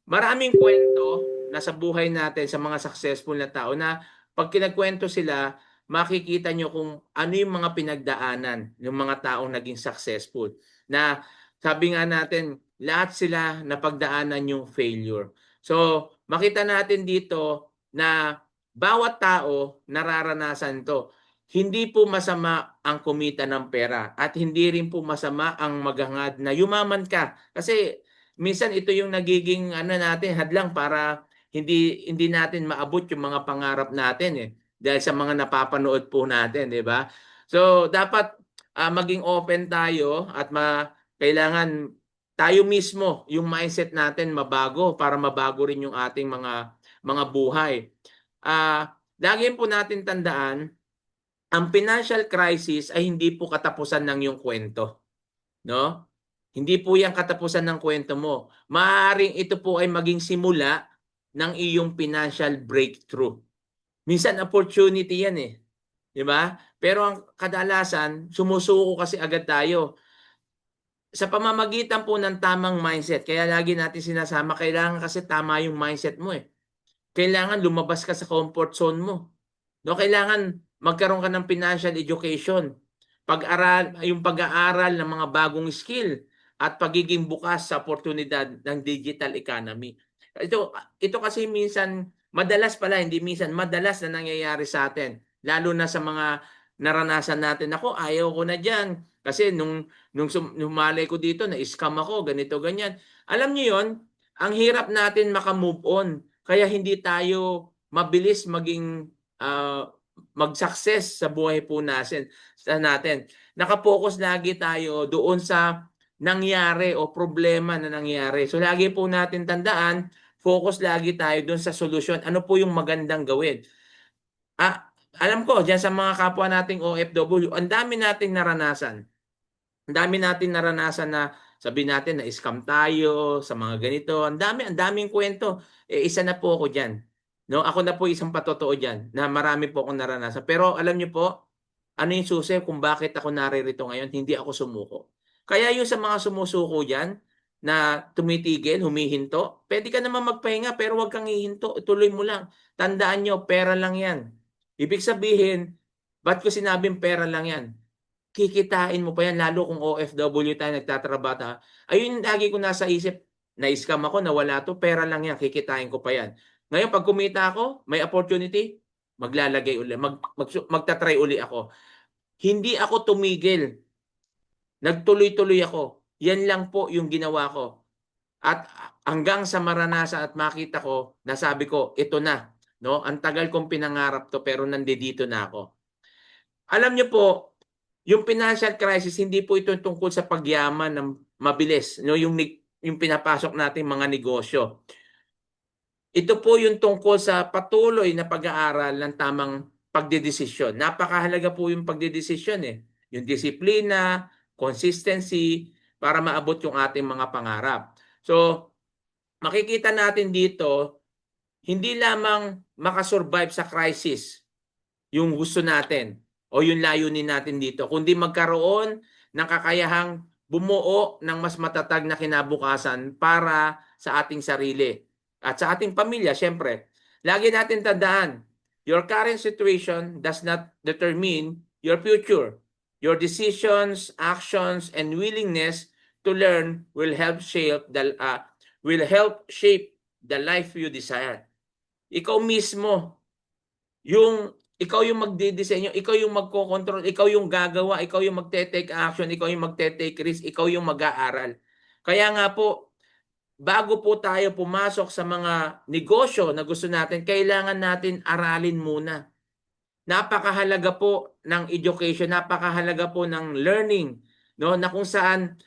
Maraming kwento na sa buhay natin sa mga successful na tao na pag kinagkwento sila, makikita nyo kung ano yung mga pinagdaanan ng mga taong naging successful. Na sabi nga natin, lahat sila napagdaanan yung failure. So, makita natin dito na bawat tao nararanasan to. Hindi po masama ang kumita ng pera at hindi rin po masama ang maghangad na yumaman ka. Kasi minsan ito yung nagiging natin hadlang para hindi natin maabot yung mga pangarap natin dahil sa mga napapanood po natin, di ba? So dapat maging open tayo at kailangan tayo mismo yung mindset natin mabago para mabago rin yung ating mga buhay. Lagi po natin tandaan, ang financial crisis ay hindi po katapusan ng yung kwento, no? Hindi po yan katapusan ng kwento mo. Maaaring ito po ay maging simula ng iyong financial breakthrough. Minsan opportunity yan di ba? Pero ang kadalasan, sumusuko kasi agad tayo. Sa pamamagitan po ng tamang mindset, kaya lagi natin sinasama, kailangan kasi tama yung mindset mo Kailangan lumabas ka sa comfort zone mo. No, kailangan magkaroon ka ng financial education. Yung pag-aaral ng mga bagong skill at pagiging bukas sa oportunidad ng digital economy. Ito kasi madalas na nangyayari sa atin. Lalo na sa mga naranasan natin. Ako, ayaw ko na dyan. Kasi nung malay ko dito, na-scam ako, ganito, ganyan. Alam niyo yon, ang hirap natin makamove on. Kaya hindi tayo mabilis mag-success sa buhay po natin. Nakapokus lagi tayo doon sa nangyari o problema na nangyari. So lagi po natin tandaan, focus lagi tayo doon sa solusyon. Ano po yung magandang gawin? Alam ko, diyan sa mga kapwa nating OFW, ang dami nating naranasan. Ang dami nating naranasan na sabihin natin na scam tayo sa mga ganito. Ang daming kwento. Isa na po ako diyan. No, ako na po isang patotoo diyan na marami po akong naranasan. Pero alam niyo po, ano yung susi kung bakit ako naririto ngayon? Hindi ako sumuko. Kaya yung sa mga sumusuko diyan na tumitigil, humihinto, pwede ka naman magpahinga pero huwag kang hihinto. Tuloy mo lang. Tandaan niyo, pera lang yan. Ibig sabihin, ba't ko sinabing pera lang yan? Kikitain mo pa yan, lalo kung OFW tayo, nagtatrabaho tayo. Ayun, lagi ko nasa isip, na-scam ako, nawala to, pera lang yan, kikitain ko pa yan. Ngayon, pag kumita ako, may opportunity, maglalagay uli, magtatry uli ako. Hindi ako tumigil. Nagtuloy-tuloy ako. Yan lang po yung ginawa ko. At hanggang sa maranasan at makita ko, nasabi ko, ito na. No? Ang tagal kong pinangarap to pero nandito na ako. Alam niyo po, Yung financial crisis, hindi po ito tungkol sa pagyaman ng mabilis, no? Yung pinapasok nating mga negosyo. Ito po yung tungkol sa patuloy na pag-aaral ng tamang pagdedesisyon. Napakahalaga po yung pagdedesisyon eh. Yung disiplina, consistency, para maabot yung ating mga pangarap. So, makikita natin dito, hindi lamang makasurvive sa crisis yung gusto natin o yung layunin natin dito, kundi magkaroon ng kakayahang bumuo ng mas matatag na kinabukasan para sa ating sarili at sa ating pamilya, syempre. Lagi natin tandaan, your current situation does not determine your future. Your decisions, actions, and willingness to learn will help shape the life you desire. Ikaw mismo, ikaw yung magdidisenyo, ikaw yung magkokontrol, ikaw yung gagawa, ikaw yung magte-take action, ikaw yung magte-take risk, ikaw yung mag-aaral. Kaya nga po, bago po tayo pumasok sa mga negosyo na gusto natin, kailangan natin aralin muna. Napakahalaga po ng education, napakahalaga po ng learning, no? Na kung saan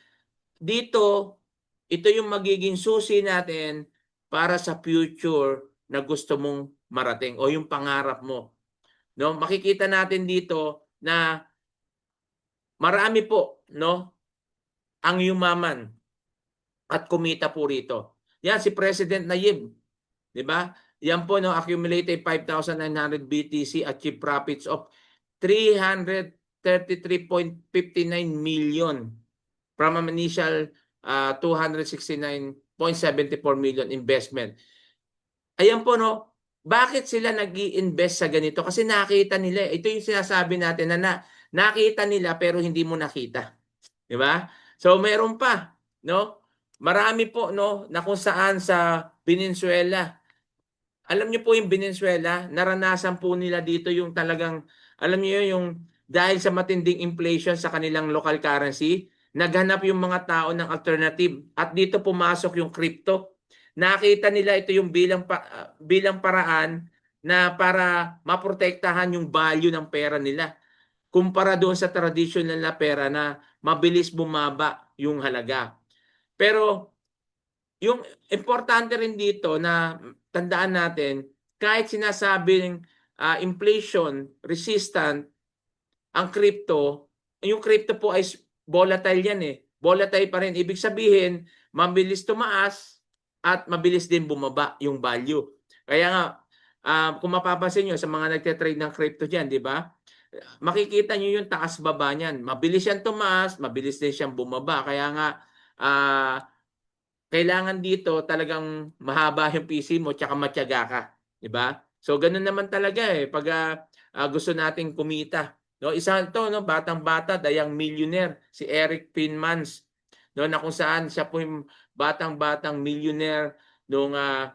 dito, ito yung magiging susi natin para sa future na gusto mong marating o yung pangarap mo. No, makikita natin dito na marami po, no, ang yumaman at kumita po rito. Yan si President Nayib, 'di ba? Yan po no, accumulated 5,900 BTC, achieve profits of 333.59 million from an initial 269.74 million investment. Ayan po no, bakit sila nag-i-invest sa ganito? Kasi nakita nila, ito yung sinasabi natin na nakita nila pero hindi mo nakita. 'Di ba? So meron pa, no? Marami po no na kung saan sa Venezuela. Alam niyo po yung Venezuela, naranasan po nila dito yung talagang alam niyo yung dahil sa matinding inflation sa kanilang local currency, naghanap yung mga tao ng alternative at dito pumasok yung crypto. Nakita nila ito yung bilang paraan na para maprotektahan yung value ng pera nila kumpara doon sa traditional na pera na mabilis bumaba yung halaga. Pero yung importante rin dito na tandaan natin, kahit sinasabing inflation resistant ang crypto, yung crypto po ay volatile yan eh. Volatile pa rin. Ibig sabihin, mabilis tumaas at mabilis din bumaba yung value. Kaya nga, kung mapapansin nyo sa mga nagte-trade ng crypto dyan, di ba? Makikita nyo yung taas-baba niyan. Mabilis yan tumaas, mabilis din siyang bumaba. Kaya nga, kailangan dito talagang mahaba yung PC mo tsaka matyaga ka. Di ba? So, ganun naman talaga eh. Pag gusto nating kumita. No, isa to no, batang-bata, dayang millionaire, si Eric Pinmans, no, na kung saan siya po yung batang-batang millionaire nung 12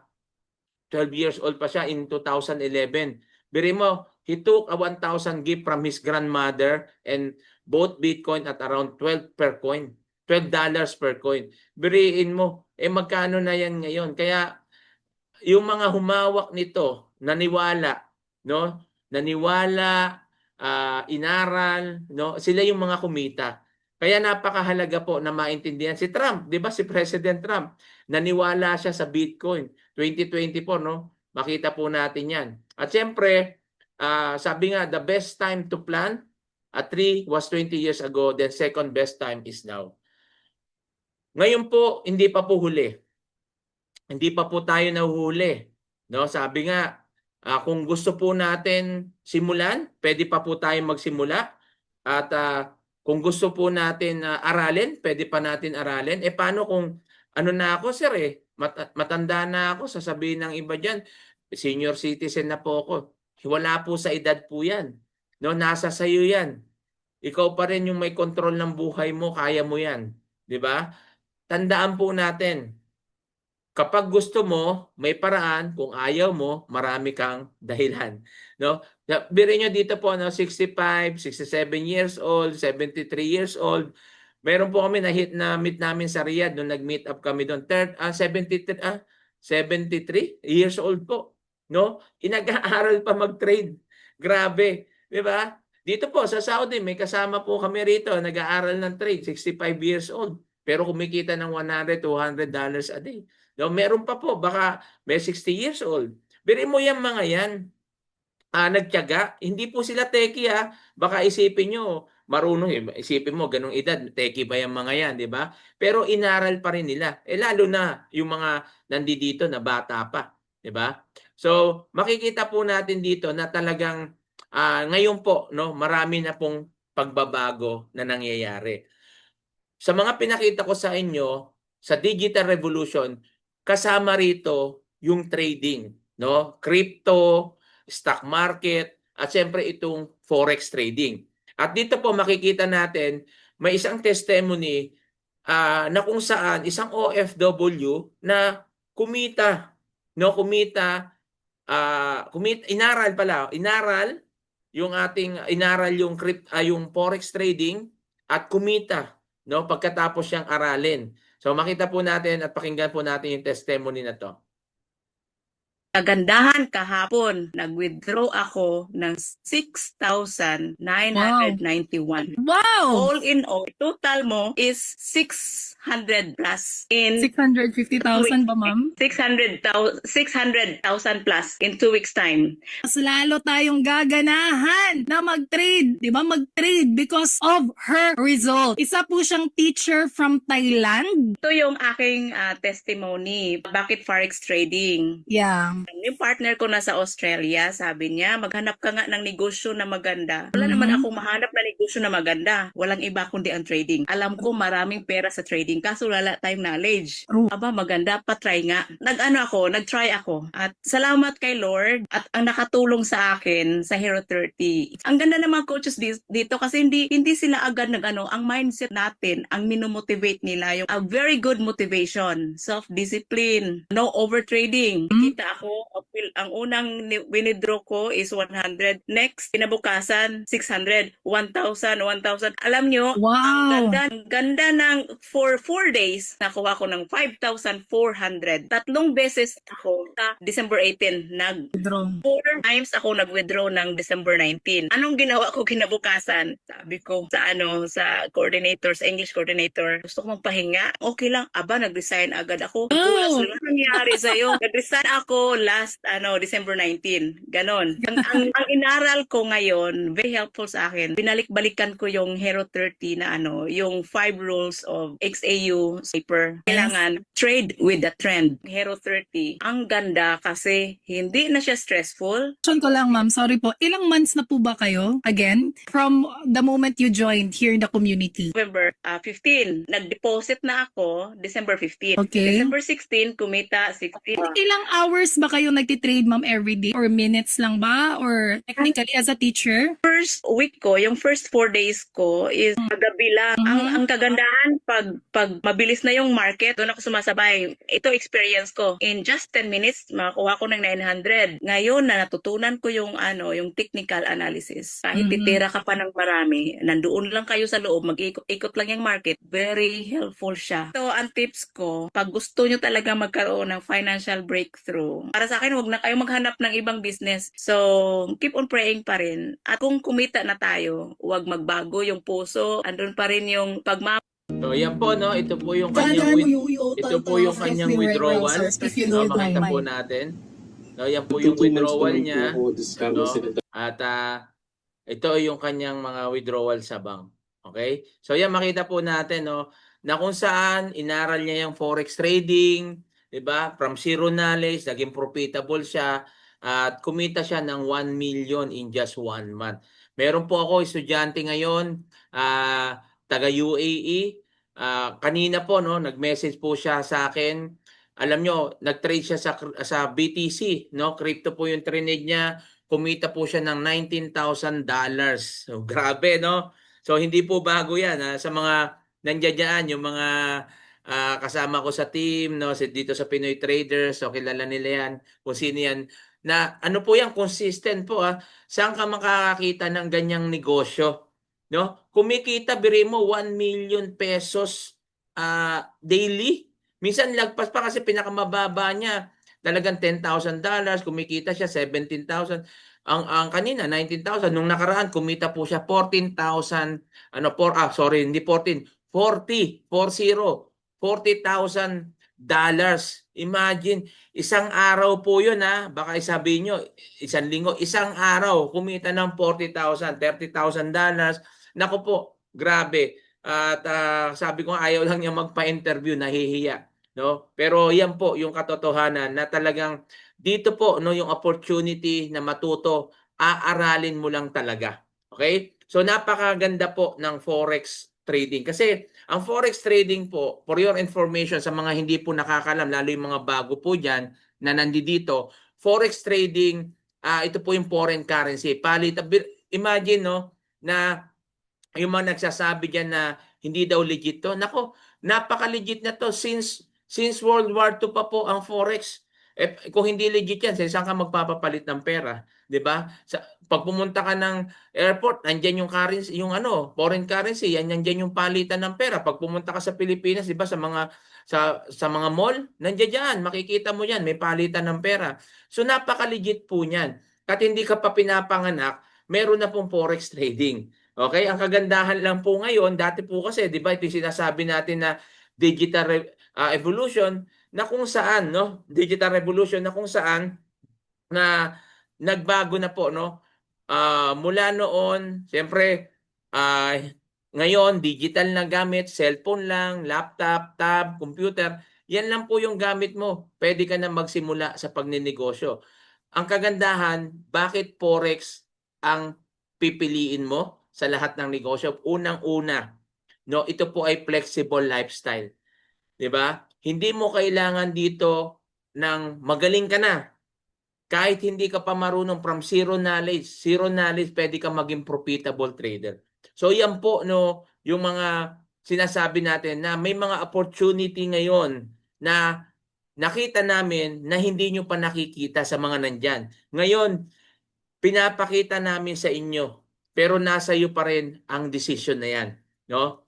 years old pa siya in 2011. Biri mo, he took a 1,000 gift from his grandmother and bought Bitcoin at around 12 per coin. $12 per coin. Biriin mo, magkano na yan ngayon? Kaya yung mga humawak nito, naniwala, no? Naniwala, inaral, no? Sila yung mga kumita. Kaya napakahalaga po na maintindihan si Trump, 'di ba? Si President Trump, naniwala siya sa Bitcoin 2024, no? Makita po natin 'yan. At siyempre, sabi nga the best time to plant a tree was 20 years ago, then second best time is now. Ngayon po, hindi pa po huli. Hindi pa po tayo nahuhuli. No? Sabi nga, kung gusto po natin simulan, pwede pa po tayong magsimula. At kung gusto po natin aralin, pwede pa natin aralin. Paano kung ano na ako, sir matanda na ako, sasabihin ng iba dyan, senior citizen na po ako. Wala po sa edad po yan. No? Nasa sayo yan. Ikaw pa rin yung may kontrol ng buhay mo, kaya mo yan. Di ba? Tandaan po natin, kapag gusto mo, may paraan. Kung ayaw mo, marami kang dahilan. No? Birin nyo dito po, no? 65, 67 years old, 73 years old. Meron po kami na-meet namin sa Riyadh nung nag-meet up kami doon. 73 years old po. No? Inag-aaral pa mag-trade. Grabe. Di ba? Dito po sa Saudi, may kasama po kami rito, nag-aaral ng trade, 65 years old. Pero kumikita ng $100, $200 a day. No, meron pa po, baka may 60 years old. Biruin mo yung mga yan, nagtiyaga. Hindi po sila techie Baka isipin nyo, marunong isipin mo, ganung edad, techie ba yung mga yan, di ba? Pero inaral pa rin nila. Lalo na yung mga nandito na bata pa, di ba? So, makikita po natin dito na talagang ngayon po, no, marami na pong pagbabago na nangyayari. Sa mga pinakita ko sa inyo, sa digital revolution, kasama rito yung trading, no? Crypto, stock market, at siyempre itong forex trading. At dito po makikita natin, may isang testimony na kung saan isang OFW na kumita, no? Inaral yung forex trading at kumita, no, pagkatapos siyang aralin. So makita po natin at pakinggan po natin yung testimony na to. Kagandahan kahapon, nag-withdraw ako ng 6,991. Wow! All in all, total mo is 600 plus in 650,000 ba, ma'am? 600,000 plus in 2 weeks time. Mas lalo tayong gaganahan na mag-trade, di ba? Mag-trade because of her result. Isa po siyang teacher from Thailand. Ito yung aking testimony. Bakit forex trading? Yeah. Yung partner ko nasa Australia, sabi niya, maghanap ka nga ng negosyo na maganda. Wala naman akong mahanap na negosyo na maganda. Walang iba kundi ang trading. Alam ko maraming pera sa trading, kaso wala tayong knowledge. True. Aba, maganda, patry nga. Nag-try ako. At salamat kay Lord at ang nakatulong sa akin sa Hero 30. Ang ganda ng mga coaches dito kasi hindi sila agad ang mindset natin, ang minomotivate nila, yung a very good motivation, self-discipline, no overtrading. Kita ako, ang unang winidraw ko is 100. Next, kinabukasan, 600, 1,000, 1,000. Alam nyo, Wow! ang ganda ng for 4 days, nakuha ko ng 5,400. 3 beses ako sa December 18 Withdraw. 4 times ako nag-withdraw ng December 19. Anong ginawa ko kinabukasan? Sabi ko sa coordinator, sa English coordinator, gusto ko magpahinga. Okay lang. Aba, nag-resign agad ako. Oh! Ano nangyari sa'yo? Nag-resign ako last December 19. Ganon. Ang inaral ko ngayon, very helpful sa akin. Binalik-balikan ko yung Hero 30 na yung 5 rules of XAU paper. Kailangan trade with the trend. Hero 30. Ang ganda kasi hindi na siya stressful. Question ko lang, ma'am. Sorry po. Ilang months na po ba kayo? Again, from the moment you joined here in the community. November 15. Nag-deposit na ako December 15. Okay. December 16, kumita 16. Ilang hours ba kayo nagtitrade, ma'am, everyday? Or minutes lang ba? Or technically as a teacher? First week ko, yung first 4 days ko is gabi lang. Ang kagandahan, pag mabilis na yung market, doon ako sumasabay. Ito experience ko. In just 10 minutes, makakuha ko ng 900. Ngayon na natutunan ko yung technical analysis. Kahit titira ka pa ng marami, nandoon lang kayo sa loob, mag-ikot lang yung market. Very helpful siya. So, ang tips ko, pag gusto nyo talaga magkaroon ng financial breakthrough, para sa akin, huwag na kayo maghanap ng ibang business. So, keep on praying pa rin. At kung kumita na tayo, huwag magbago yung puso. Andun pa rin yung So yan po, no, ito po yung kanyang withdrawal. No, makita po natin. No, yan po yung withdrawal niya. No? At ito yung kanyang mga withdrawal sa bank. Okay? So yan makita po natin, no, na kung saan inaral niya yung forex trading, 'di ba? From zero knowledge, naging profitable siya at kumita siya ng 1 million in just 1 month. Meron po ako estudyante ngayon, taga UAE. Kanina po, no, nag-message po siya sa akin. Alam nyo, nag-trade siya sa BTC, no? Crypto po yung trade niya. Kumita po siya ng $19,000. So, grabe, no? So, hindi po bago yan. Sa mga nandiyan, yung mga kasama ko sa team, no, dito sa Pinoy Traders, so kilala nila yan, kung sino yan. Na ano po yan, consistent po. Saan ka makakakita ng ganyang negosyo? No? Kumikita, biri mo, 1 million pesos daily. Minsan lagpas pa kasi pinakamababa niya. Talagang $10,000, kumikita siya 17,000. ang kanina 19,000, nung nakaraan kumita po siya 14,000, sorry, hindi 14, 40,000 dollars. Imagine, isang araw po 'yun ha. Baka sabihin nyo, isang linggo, isang araw kumita ng 40,000, 30,000 dollars. Naku po, grabe. At sabi ko ayaw lang niya magpa-interview, nahihiya, no? Pero 'yan po yung katotohanan na talagang dito po no yung opportunity na matuto, aaralin mo lang talaga. Okay? So napakaganda po ng forex trading kasi ang forex trading po, for your information sa mga hindi po nakakalam, lalo yung mga bago po diyan na nandito, forex trading, ito po yung foreign currency. Imagine no na yung mga nagsasabi diyan na hindi daw legit to. Nako, napaka-legit na to since World War II pa po ang forex. Kung hindi legit yan, saan ka magpapapalit ng pera, 'di ba? Pag pumunta ka ng airport, nandiyan yung currency, yung foreign currency, yan nandiyan yung palitan ng pera. Pag pumunta ka sa Pilipinas, 'di ba, sa mga mall, nandiyan diyan, makikita mo yan, may palitan ng pera. So napaka-legit po niyan. At hindi ka pa pinapanganak, meron na pong forex trading. Okay? Ang kagandahan lang po ngayon, dati po kasi, 'di ba, ito yung sinasabi natin na digital evolution, na kung saan no digital revolution na kung saan na nagbago na po no mula noon siyempre ngayon digital na gamit, cellphone lang, laptop, tab, computer, yan lang po yung gamit mo, pwede ka na magsimula sa pagninegosyo. Ang kagandahan, bakit forex ang pipiliin mo sa lahat ng negosyo? Unang-una no, ito po ay flexible lifestyle. 'Di ba? Hindi mo kailangan dito ng magaling ka na. Kahit hindi ka pa marunong, from zero knowledge pwede ka maging profitable trader. So yan po no, yung mga sinasabi natin na may mga opportunity ngayon na nakita namin na hindi nyo pa nakikita sa mga nandyan. Ngayon, pinapakita namin sa inyo, pero nasa iyo pa rin ang decision na yan. No?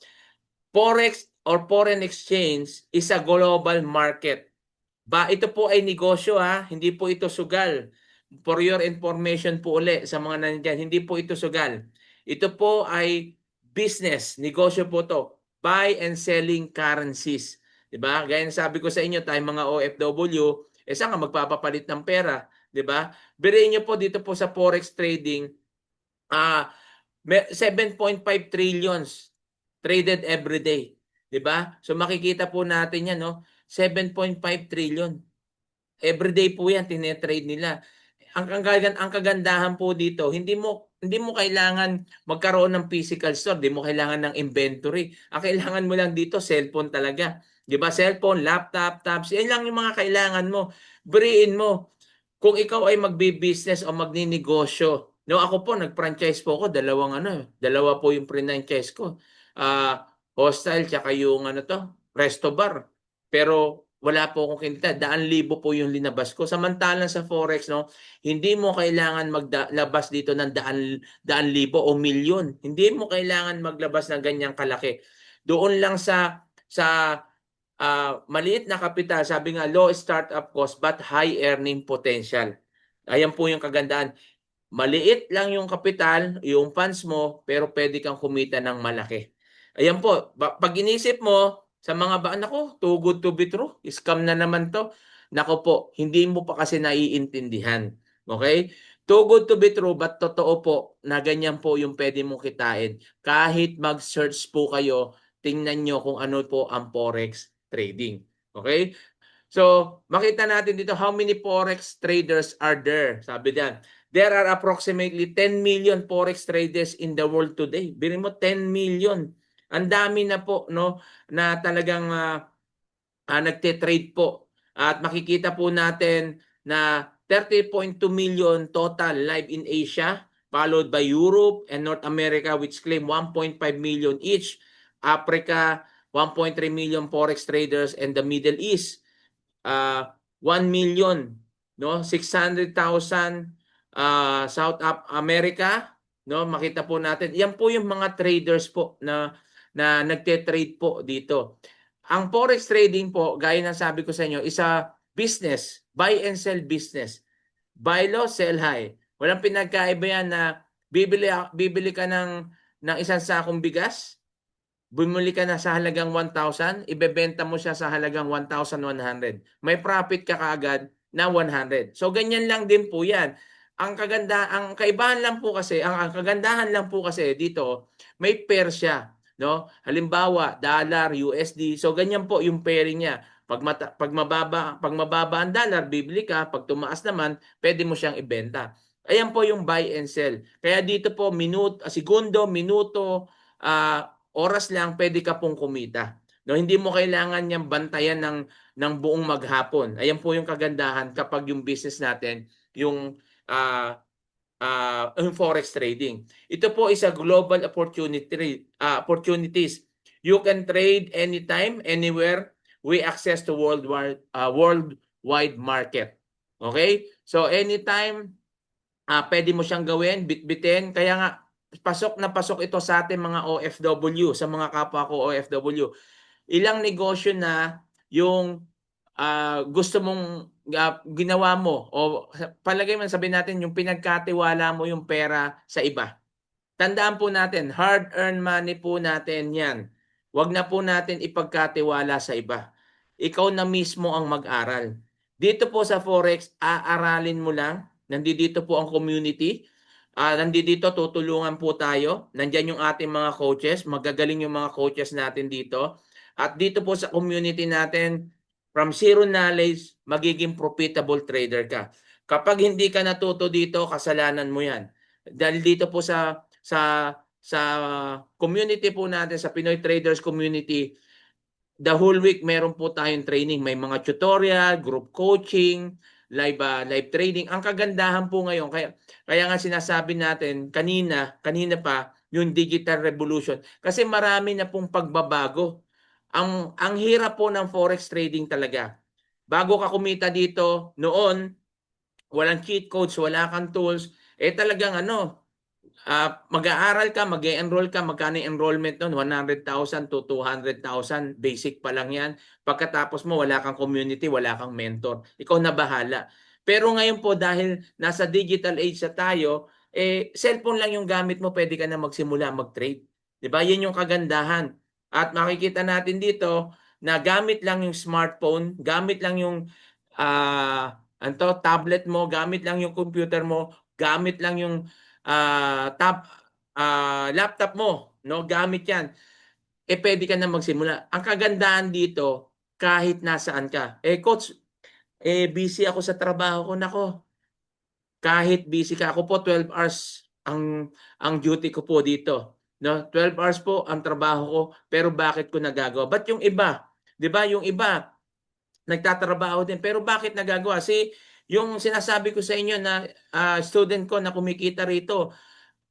Forex or foreign exchange is a global market. Ito po ay negosyo ha, hindi po ito sugal. For your information po uli sa mga nandiyan, hindi po ito sugal. Ito po ay business, negosyo po to. Buy and selling currencies. 'Di ba? Gaya ng sabi ko sa inyo, tayo mga OFW, saan ka magpapapalit ng pera, 'di ba? Birayin niyo po dito po sa forex trading, 7.5 trillions traded every day. 'Di ba? So makikita po natin 'yan, no? 7.5 trillion. Every day po 'yan tine-trade nila. Ang kagandahan po dito, hindi mo kailangan magkaroon ng physical store, hindi mo kailangan ng inventory. Ang kailangan mo lang dito cellphone talaga. 'Di ba? Cellphone, laptop, tabs, 'yan lang yung mga kailangan mo. Biriin mo kung ikaw ay magbi-business o magninegosyo. No, ako po nag-franchise po ako, dalawa po yung franchise ko. Hostel tsaka yung resto bar. Pero wala po akong kinita, 100,000 po yung linabas ko. Samantalang sa forex no, hindi mo kailangan maglabas dito ng 100,000 o milyon. Hindi mo kailangan maglabas ng ganyang kalaki. Doon lang sa maliit na kapital, sabi nga low startup cost but high earning potential. Ayan po yung kagandahan. Maliit lang yung kapital, yung funds mo, pero pwede kang kumita ng malaki. Ayan po, pag inisip mo, sa mga nako, too good to be true, scam na naman to. Nako po, hindi mo pa kasi naiintindihan. Okay? Too good to be true, but totoo po na ganyan po yung pwede mong kitain. Kahit mag-search po kayo, tingnan nyo kung ano po ang forex trading. Okay? So, makita natin dito how many forex traders are there. Sabi diyan, there are approximately 10 million forex traders in the world today. Birin mo 10 million. Ang dami na po no na talagang nagte-trade po. At makikita po natin na 30.2 million total live in Asia, followed by Europe and North America which claim 1.5 million each. Africa, 1.3 million forex traders, and the Middle East 1 million, no? 600,000 South America, no? Makita po natin. Yan po yung mga traders po na nagte-trade po dito. Ang forex trading po, gaya ng sabi ko sa inyo, is a business, buy and sell business. Buy low, sell high. Walang pinagkaiba yan na bibili ka ng isang sakong bigas, bumili ka na sa halagang 1,000, ibebenta mo siya sa halagang 1,100. May profit ka kaagad na 100. So ganyan lang din po 'yan. Ang kaibahan lang po kasi, ang kagandahan lang po kasi dito, may pair siya, no? Halimbawa, dollar, USD. So ganyan po yung pairing niya. Pag mababa ang dollar, bibili ka, pag tumaas naman, pwede mo siyang ibenta. Ayan po yung buy and sell. Kaya dito po segundo, minuto, oras lang pwede ka pong kumita. No, hindi mo kailangan niyang bantayan ng buong maghapon. Ayan po yung kagandahan kapag yung business natin yung yung forex trading. Ito po is a global opportunities. You can trade anytime, anywhere. We access to worldwide market. Okay? So anytime pwede mo siyang gawin, bitbitin. Kaya nga pasok na pasok ito sa ating mga OFW, sa mga kapwa ko OFW. Ilang negosyo na yung gusto mong ginawa mo o palagay man sabihin natin yung pinagkatiwala mo yung pera sa iba. Tandaan po natin, hard-earned money po natin yan. Huwag na po natin ipagkatiwala sa iba. Ikaw na mismo ang mag-aral. Dito po sa Forex, aaralin mo lang. Nandito po ang community. Nandito tutulungan po tayo. Nandiyan yung ating mga coaches. Magagaling yung mga coaches natin dito. At dito po sa community natin, from zero knowledge, magiging profitable trader ka. Kapag hindi ka natuto dito, kasalanan mo yan. Dahil dito po sa community po natin, sa Pinoy Traders Community, the whole week meron po tayong training. May mga tutorial, group coaching, live trading. Ang kagandahan po ngayon, kaya nga sinasabi natin kanina pa, yung digital revolution. Kasi marami na pong pagbabago. Ang hirap po ng forex trading talaga. Bago ka kumita dito, noon, walang cheat codes, wala kang tools, talagang mag-aaral ka, mag-enroll ka, magkano enrollment noon? 100,000 to 200,000, basic pa lang yan. Pagkatapos mo, wala kang community, wala kang mentor. Ikaw na bahala. Pero ngayon po, dahil nasa digital age na tayo, cellphone lang yung gamit mo, pwede ka na magsimula mag-trade. Diba? Yan yung kagandahan. At makikita natin dito na gamit lang yung smartphone, gamit lang yung tablet mo, gamit lang yung computer mo, gamit lang yung laptop mo, no? Gamit yan. Pwede ka na magsimula. Ang kagandahan dito, kahit nasaan ka. Coach, busy ako sa trabaho ko. Nako, kahit busy ka, ako po 12 hours ang duty ko po dito. No, 12 hours po ang trabaho ko, pero bakit ko nagagawa? Ba't yung iba? 'Di ba? Yung iba nagtatrabaho din, pero bakit nagagawa? Yung sinasabi ko sa inyo na student ko na kumikita rito,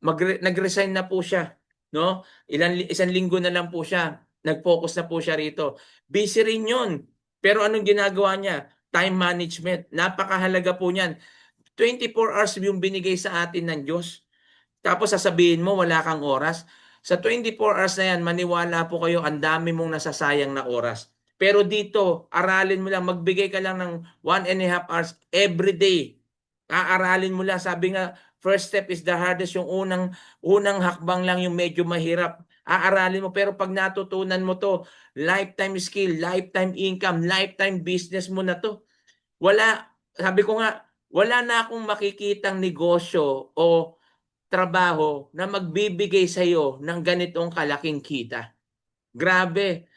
nag-resign na po siya, no? Isang linggo na lang po siya. Nag-focus na po siya rito. Busy rin 'yon. Pero anong ginagawa niya? Time management. Napakahalaga po niyan. 24 hours yung binigay sa atin ng Diyos. Tapos sasabihin mo wala kang oras. Sa 24 hours na yan, maniwala po kayo, ang dami mong nasasayang na oras. Pero dito, aralin mo lang, magbigay ka lang ng 1.5 hours every day. Aaralin mo lang, sabi nga, first step is the hardest, yung unang hakbang lang yung medyo mahirap. Aaralin mo, pero pag natutunan mo to, lifetime skill, lifetime income, lifetime business mo na to. Sabi ko nga, wala na akong makikitang negosyo o trabaho na magbibigay sa iyo ng ganitong kalaking kita. Grabe.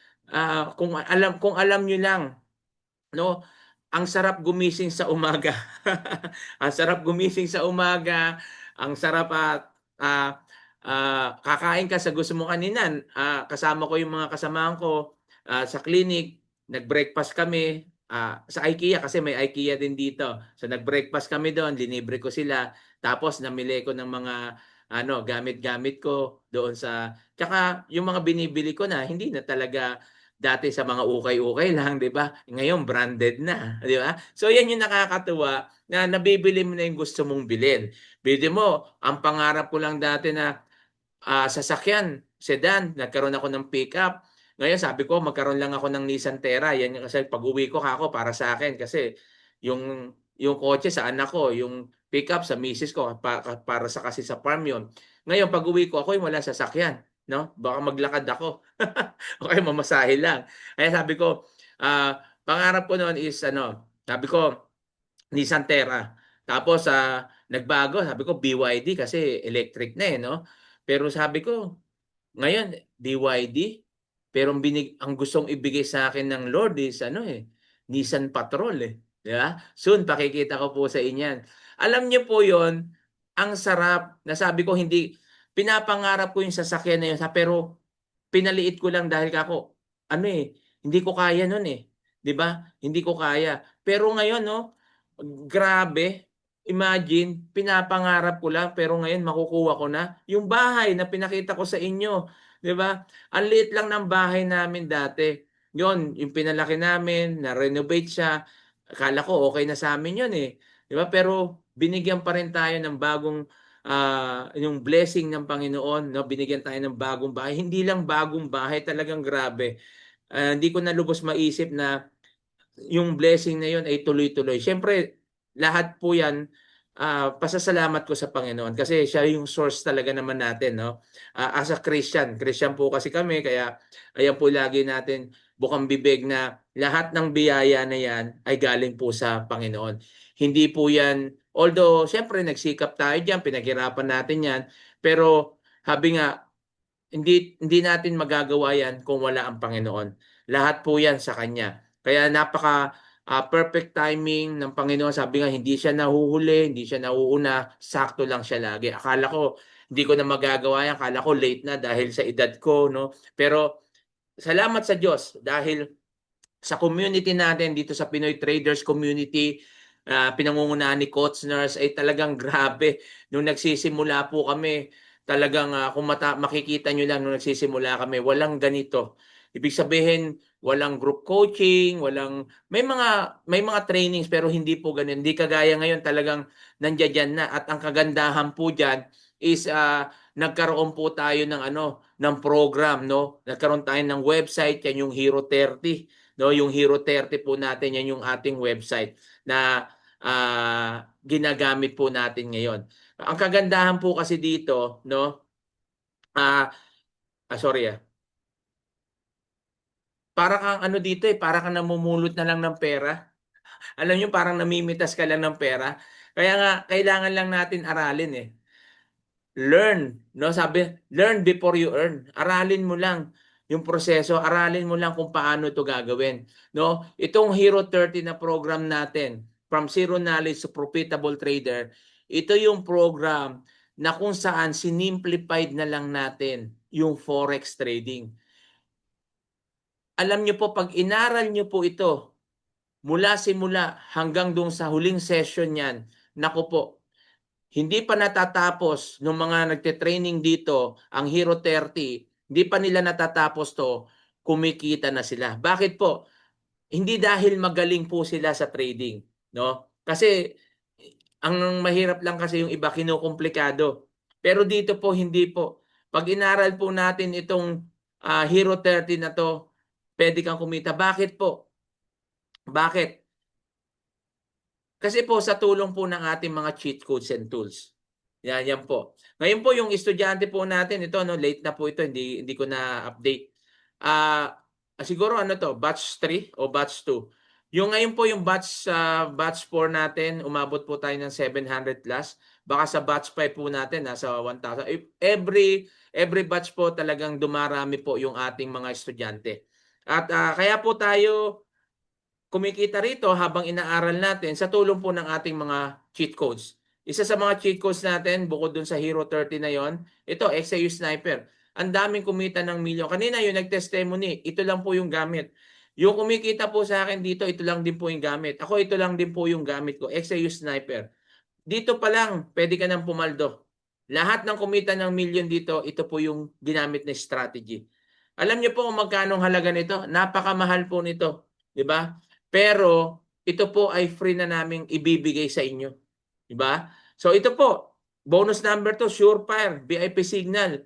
Kung alam niyo lang, no, ang sarap gumising sa umaga. Ang sarap gumising sa umaga, ang sarap kakain ka sa gusto mo kanina. Kasama ko yung mga kasamahan ko sa clinic, nag-breakfast kami sa IKEA kasi may IKEA din dito. So nag-breakfast kami doon, linibre ko sila. Tapos namili ko ng mga gamit-gamit ko doon tsaka yung mga binibili ko na hindi na talaga dati sa mga ukay-ukay lang, 'di ba? Ngayon branded na, 'di ba? So yan yung nakakatuwa na nabibili mo na yung gusto mong bilhin. Bili mo, ang pangarap ko lang dati na sasakyan, sedan, nagkaroon ako ng pickup. Ngayon sabi ko magkaroon lang ako ng Nissan Terra. Yan kasi pag-uwi ko para sa akin kasi yung yung kotse sa anak ko, yung pickup sa misis ko para sa kasi sa farm yun. Ngayon pag-uwi ko ako yung walang sasakyan, no? Baka maglakad ako. O kaya mamasahe lang. Kaya sabi ko, pangarap ko noon is ano, sabi ko Nissan Terra. Tapos nagbago, sabi ko BYD kasi electric na no. Pero sabi ko, ngayon BYD, pero ang gustong ibigay sa akin ng Lord is Nissan Patrol Di ba? Soon pakikita ko po sa inyan. Alam niyo po 'yon, ang sarap. Nasabi ko hindi pinapangarap ko yung sasakyan na yun, pero pinaliit ko lang dahil kako hindi ko kaya noon 'di ba? Hindi ko kaya. Pero ngayon grabe. Imagine, pinapangarap ko lang pero ngayon makukuha ko na yung bahay na pinakita ko sa inyo, 'di ba? Ang liit lang ng bahay namin dati. 'Yon, yung pinalaki namin, na-renovate siya. Akala ko okay na sa amin 'yon 'di ba? Pero binigyan pa rin tayo ng bagong yung blessing ng Panginoon, no? Binigyan tayo ng bagong bahay. Hindi lang bagong bahay, talagang grabe. Hindi ko na lubos maisip na yung blessing na yun ay tuloy-tuloy. Siyempre, lahat po yan, pasasalamat ko sa Panginoon kasi siya yung source talaga naman natin, no? As a Christian po kasi kami, kaya ayan po lagi natin bukang bibig na lahat ng biyaya na yan ay galing po sa Panginoon. Hindi po yan, although siyempre nagsikap tayo diyan, pinaghirapan natin yan, pero sabi nga, hindi natin magagawa yan kung wala ang Panginoon. Lahat po yan sa Kanya. Kaya napaka perfect timing ng Panginoon. Sabi nga, hindi siya nahuhuli, hindi siya nauuna, sakto lang siya lagi. Akala ko, hindi ko na magagawa yan. Akala ko late na dahil sa edad ko, no? Pero salamat sa Diyos dahil sa community natin dito sa Pinoy Traders Community, pinangungunahan ni Coach Nurse ay talagang grabe. Nung nagsisimula po kami, talagang kung makikita nyo lang nung nagsisimula kami, walang ganito. Ibig sabihin, walang group coaching, may mga trainings pero hindi po ganun. Hindi kagaya ngayon talagang nandiyan na at ang kagandahan po diyan is nagkaroon po tayo ng program, no? Nagkaroon tayo ng website, yan yung Hero 30, no? Yung Hero 30 po natin, yan yung ating website na ginagamit po natin ngayon. Ang kagandahan po kasi dito, no? Sorry para kang dito para kang namumulot na lang ng pera. Alam niyo parang namimitas ka lang ng pera. Kaya nga kailangan lang natin aralin Learn, no? Sabi, learn before you earn. Aralin mo lang yung proseso, aralin mo lang kung paano ito gagawin, no? Itong Hero 30 na program natin, from zero knowledge to profitable trader, ito yung program na kung saan sinimplified na lang natin yung forex trading. Alam niyo po, pag inaral niyo po ito, mula simula hanggang doon sa huling session niyan, naku po, hindi pa natatapos ng mga nagte-training dito, ang Hero 30, hindi pa nila natatapos to, kumikita na sila. Bakit po? Hindi dahil magaling po sila sa trading, no? Kasi ang mahirap lang kasi yung iba kinukumplikado. Pero dito po hindi po. Pag inaral po natin itong Hero 30 na to, pwede kang kumita. Bakit po? Bakit? Kasi po sa tulong po ng ating mga cheat codes and tools. Yan po. Ngayon po yung estudyante po natin, ito late na po ito, hindi ko na update. Siguro batch 3 o batch 2. Yung ngayon po yung batch 4 natin, umabot po tayo ng 700 plus. Baka sa batch 5 po natin nasa 1,000. Every batch po talagang dumarami po yung ating mga estudyante. At kaya po tayo kumikita rito habang inaaral natin sa tulong po ng ating mga cheat codes. Isa sa mga cheat codes natin, bukod dun sa Hero 30 na yon, ito, XAU Sniper. Ang daming kumita ng milyon. Kanina yung nag-testimony, ito lang po yung gamit. Yung kumikita po sa akin dito, ito lang din po yung gamit. Ako, ito lang din po yung gamit ko, XAU Sniper. Dito pa lang, pwede ka nang pumaldo. Lahat ng kumita ng milyon dito, ito po yung ginamit na strategy. Alam niyo po kung magkano ang halaga nito? Napakamahal po nito. Diba? Pero ito po ay free na naming ibibigay sa inyo. Diba? So ito po, bonus number 2, Surefire, VIP Signal.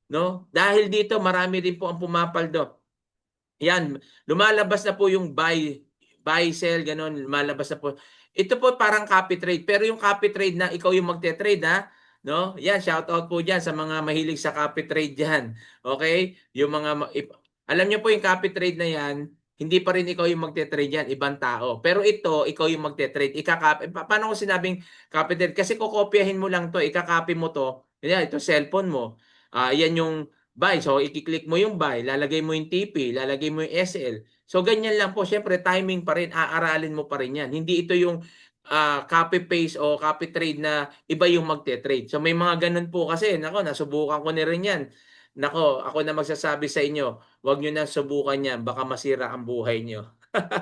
No? Dahil dito marami din po ang pumapaldo. Yan, lumalabas na po yung buy sell, ganun, lumalabas na po. Ito po parang copy trade, pero yung copy trade na ikaw yung magte-trade, ha? No? Yan, shout out po diyan sa mga mahilig sa copy trade diyan. Okay? Yung mga alam niyo po yung copy trade na yan, hindi pa rin ikaw yung magte-trade yan, ibang tao. Pero ito, ikaw yung magte-trade. Paano ko sinabing copy trade? Kasi kokopyahin mo lang to, ikakopy mo to. Yan, ito cellphone mo. Yan yung buy. So, i-click mo yung buy, lalagay mo yung TP, lalagay mo yung SL. So, ganyan lang po. Siyempre, timing pa rin, aaralin mo pa rin yan. Hindi ito yung copy-paste o copy-trade na iba yung magte-trade. So, may mga ganun po kasi. Nako, nasubukan ko na rin yan. Nako, ako na magsasabi sa inyo, huwag nyo na subukan yan. Baka masira ang buhay nyo.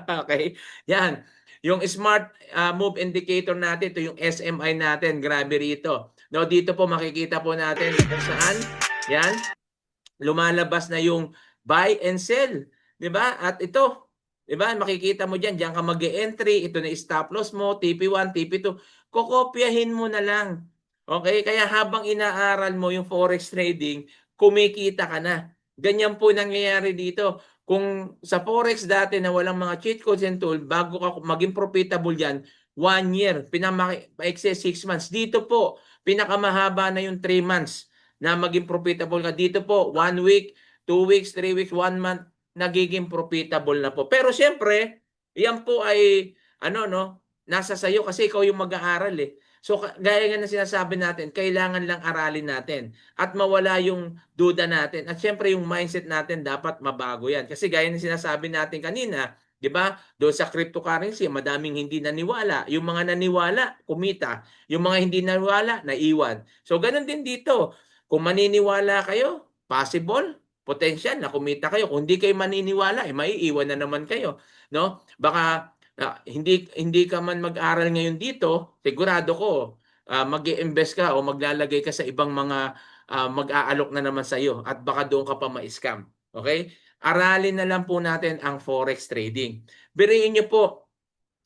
Okay? Yan. Yung smart move indicator natin, ito yung SMI natin. Grabe rito. No, dito po makikita po natin kung saan. Yan. Lumalabas na yung buy and sell. 'Di ba? At ito, 'di ba? Makikita mo diyan, diyan ka mag-e-entry, ito na stop loss mo, TP1, TP2. Kokopyahin mo na lang. Okay? Kaya habang inaaral mo yung forex trading, kumikita ka na. Ganyan po nangyayari dito. Kung sa forex dati na walang mga cheat codes and tool, bago ka maging profitable yan, 1 year, pinaka-excess 6 months. Dito po, pinakamahaba na yung 3 months na maging profitable ka. Dito po, 1 week, 2 weeks, 3 weeks, 1 month, nagiging profitable na po. Pero siyempre, yan po ay, nasa sayo kasi ikaw yung mag-aaral eh. So, gaya nga na sinasabi natin, kailangan lang aralin natin at mawala yung duda natin. At siyempre, yung mindset natin dapat mabago yan. Kasi gaya na sinasabi natin kanina, di ba? Doon sa cryptocurrency, madaming hindi naniwala. Yung mga naniwala, kumita. Yung mga hindi naniwala, naiwan. So, ganun din dito. Kung maniniwala kayo, possible, potential na kumita kayo. Kung hindi kayo maniniwala, maiiwan na naman kayo, no? Baka hindi ka man mag-aral ngayon dito, sigurado ko mag-i-invest ka o maglalagay ka sa ibang mga mag-aalok na naman sa iyo at baka doon ka pa ma-scam. Okay? Aralin na lang po natin ang forex trading. Biriin niyo po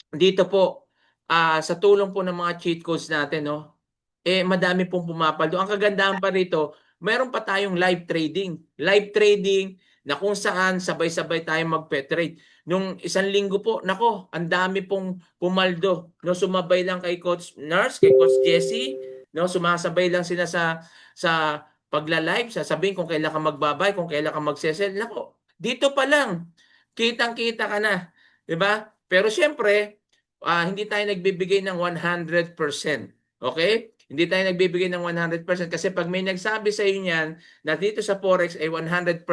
dito po sa tulong po ng mga cheat codes natin, no? Madami pong pumapaldo. Ang kagandahan pa rito, meron pa tayong live trading. Live trading na kung saan sabay-sabay tayong magpe-trade. Nung 1 linggo po, nako, ang dami pong pumaldo. No, sumabay lang kay Coach Nurse, kay Coach Jesse, no, sumasabay lang sila sa pagla-live, sasabihin kung kailan ka magbabay, kung kailan ka magsesell. Nako, dito pa lang kitang-kita ka na, 'di ba? Pero siyempre, hindi tayo nagbibigay ng 100%. Okay? Hindi tayo nagbibigay ng 100% kasi pag may nagsabi sa iyo niyan na dito sa Forex ay 100%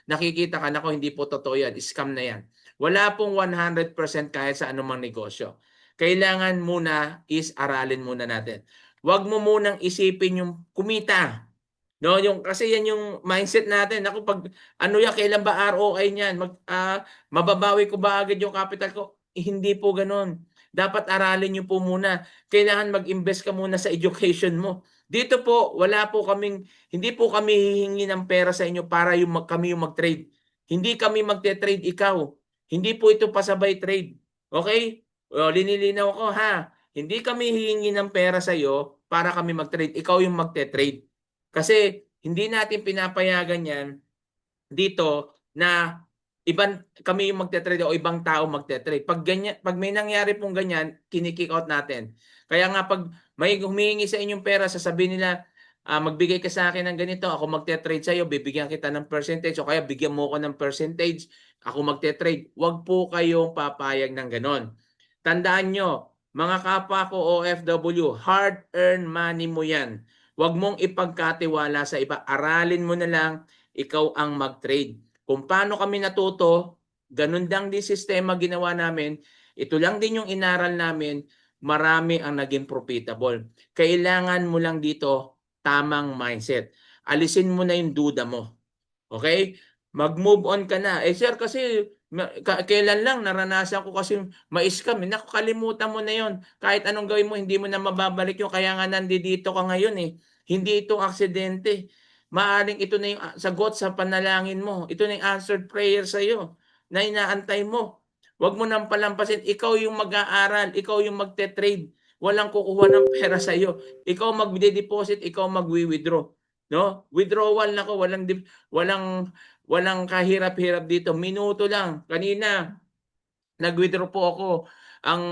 nakikita ka na ko hindi po totoo yan, scam na yan. Wala pong 100% kahit sa anumang negosyo. Kailangan muna is aralin muna natin. Huwag mo munang isipin yung kumita. No, yung kasi yan yung mindset natin. Ako pag kailan ba ROI niyan? Mababawi ko ba agad yung capital ko? Hindi po ganoon. Dapat aralin niyo po muna. Kailangan mag-invest ka muna sa education mo. Dito po, hindi po kami hihingi ng pera sa inyo para kami yung mag-trade. Hindi kami magte-trade ikaw. Hindi po ito pasabay trade. Okay? Linilinaw ko ha. Hindi kami hihingi ng pera sa iyo para kami mag-trade. Ikaw yung magte-trade. Kasi hindi natin pinapayagan yan dito na kami yung magte-trade o ibang tao magte-trade. Pag may nangyari pong ganyan, kini-kick out natin. Kaya nga pag may humihingi sa inyong pera, sasabihin nila, magbigay ka sa akin ng ganito, ako magte-trade sa iyo, bibigyan kita ng percentage o kaya bigyan mo ko ng percentage, ako magte-trade. Huwag po kayong papayag ng ganon. Tandaan nyo, mga kapwa ko OFW, hard-earned money mo yan. Huwag mong ipagkatiwala sa iba. Aralin mo na lang, ikaw ang mag-trade. Kung paano kami natuto, ganun lang din sistema ginawa namin. Ito lang din yung inaral namin. Marami ang naging profitable. Kailangan mo lang dito tamang mindset. Alisin mo na yung duda mo. Okay? Mag-move on ka na. Sir, kasi kailan lang naranasan ko kasi ma-scam. Naku, kalimutan mo na yon. Kahit anong gawin mo, hindi mo na mababalik yun. Kaya nga nandito ka ngayon eh. Hindi ito aksidente. Maaring ito na yung sagot sa panalangin mo. Ito na yung answered prayer sa iyo na inaantay mo. Huwag mo nang palampasin. Ikaw yung mag-aaral. Ikaw yung magte-trade. Walang kukuha ng pera sa iyo. Ikaw magde-deposit. Ikaw magwi-withdraw. No? Withdrawal na ko. Walang kahirap-hirap dito. Minuto lang. Kanina, nag-withdraw po ako. Ang